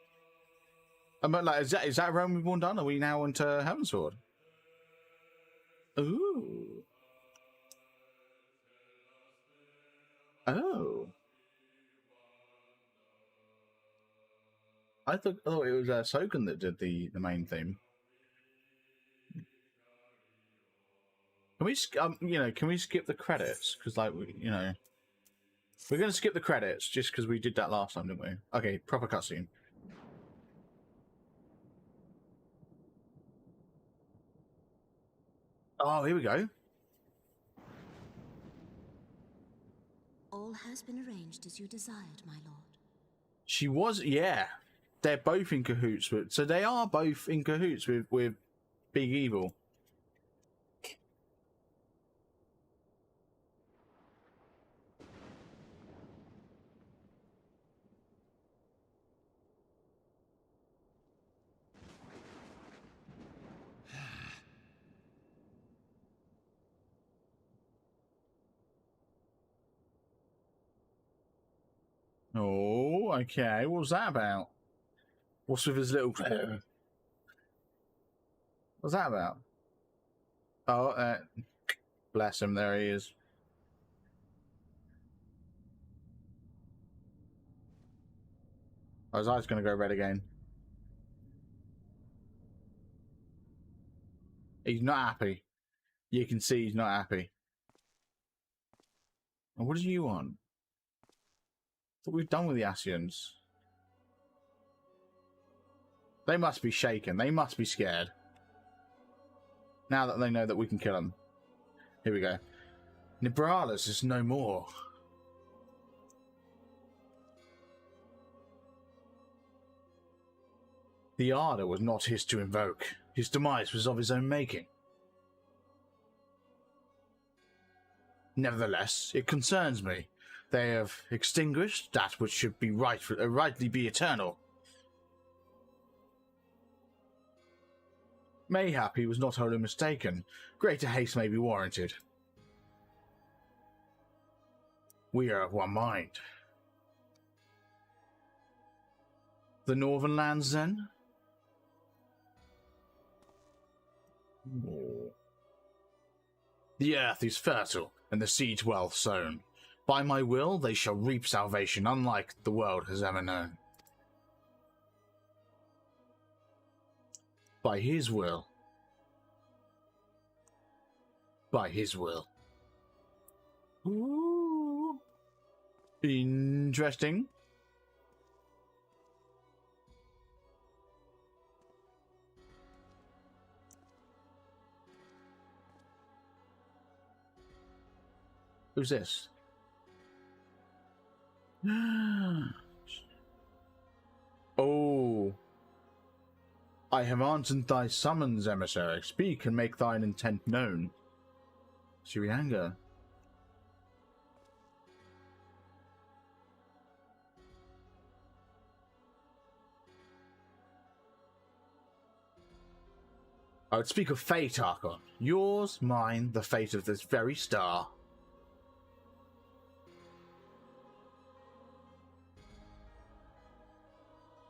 Like, is that Realm Reborn done? Are we now into Heavensward? Ooh. Oh. I thought it was Soken that did the main theme. Can we, can we skip the credits? Because, like, we're going to skip the credits just because we did that last time, didn't we? Okay, proper cutscene. Oh, here we go. All has been arranged as you desired, my lord. She was, yeah. They're both in cahoots with, so they are both in cahoots with Big Evil. Oh, okay. What was that about? What's with his little... What's that about? Oh, bless him. There he is. Oh, his eye's going to go red again. He's not happy. You can see he's not happy. And what do you want? I thought we've done with the Asians. They must be shaken. They must be scared. Now that they know that we can kill them. Here we go. Nibralis is no more. The Ardor was not his to invoke. His demise was of his own making. Nevertheless, it concerns me. They have extinguished that which should be rightly be eternal. Mayhap he was not wholly mistaken. Greater haste may be warranted. We are of one mind. The northern lands, then? Oh. The earth is fertile, and the seeds well sown. By my will, they shall reap salvation, unlike the world has ever known. By his will. By his will. Ooh. Interesting. Who's this? Oh. I have answered thy summons, emissary. Speak and make thine intent known. Sirianga. I would speak of fate, Archon. Yours, mine, the fate of this very star.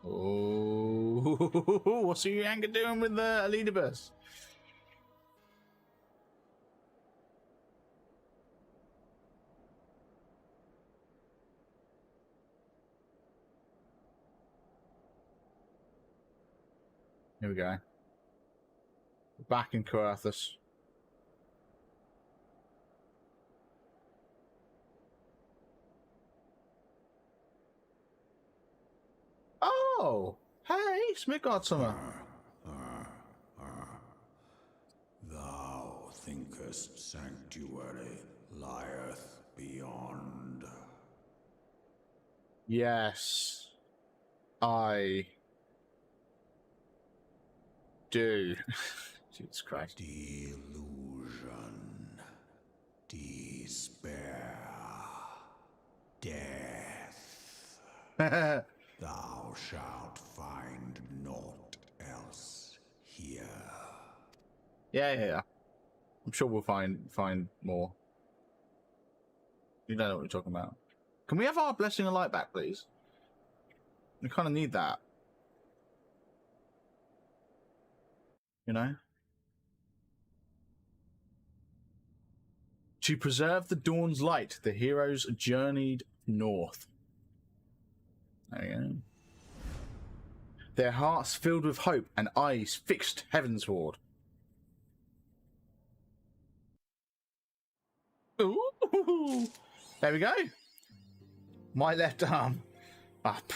Oh, what's Sirianga doing with the Elidibus? Here we go. Back in Coerthus. Oh, hey, Smiggodsummer. Thou thinkest sanctuary lieth beyond. Yes, I do. Jesus Christ. Delusion, despair, death. Thou shalt find naught else here. Yeah. I'm sure we'll find more. You don't know what we're talking about. Can we have our blessing of light back, please? We kind of need that. You know? To preserve the dawn's light, the heroes journeyed north. There we go. Their hearts filled with hope and eyes fixed heavensward. Ooh, there we go. My left arm. Up.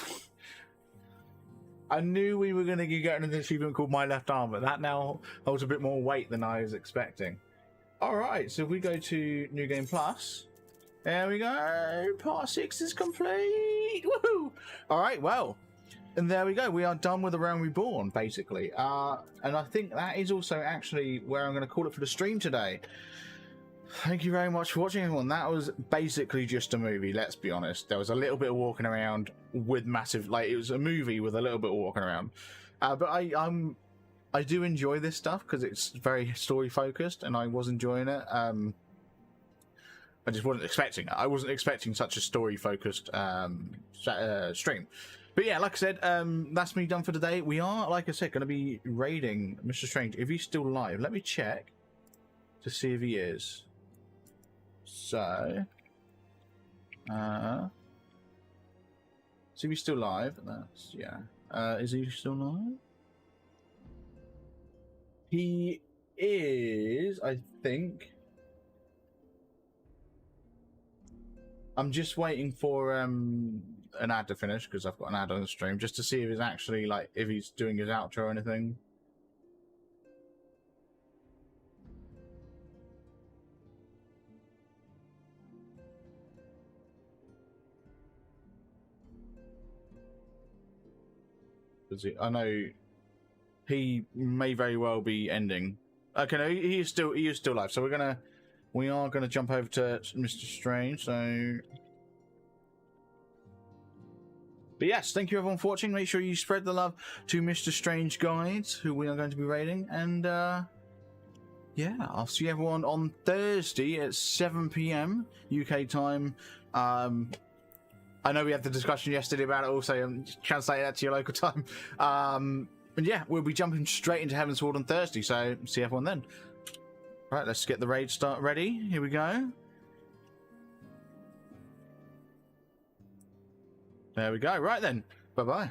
I knew we were going to get an achievement called My Left Arm, but that now holds a bit more weight than I was expecting. All right, so if we go to New Game Plus, there we go. Part 6 is complete. Woohoo! All right, well, and there we go. We are done with The Realm Reborn, basically. And I think that is also actually where I'm going to call it for the stream today. Thank you very much for watching, everyone. That was basically just a movie, let's be honest. There was a little bit of walking around with massive... Like, it was a movie with a little bit of walking around. But I do enjoy this stuff because it's very story-focused, and I was enjoying it. I just wasn't expecting it. I wasn't expecting such a story-focused stream. But yeah, like I said, that's me done for today. We are, like I said, going to be raiding Mr. Strange. If he's still live, let me check to see if he is. So, see if he's still live. That's, yeah. Is he still live? He is, I think. I'm just waiting for an ad to finish because I've got an ad on the stream just to see if he's actually like if he's doing his outro or anything. I know he may very well be ending. Okay, no, he is still live. So we are gonna jump over to Mr. Strange. So, but yes, thank you everyone for watching. Make sure you spread the love to Mr. Strange Guides, who we are going to be raiding, and yeah, I'll see everyone on Thursday at 7 PM UK time. I know we had the discussion yesterday about it. Also, translate that to your local time. And yeah, we'll be jumping straight into Heaven's Sword on Thursday. So see everyone then. Right, let's get the raid start ready. Here we go. There we go. Right then. Bye-bye.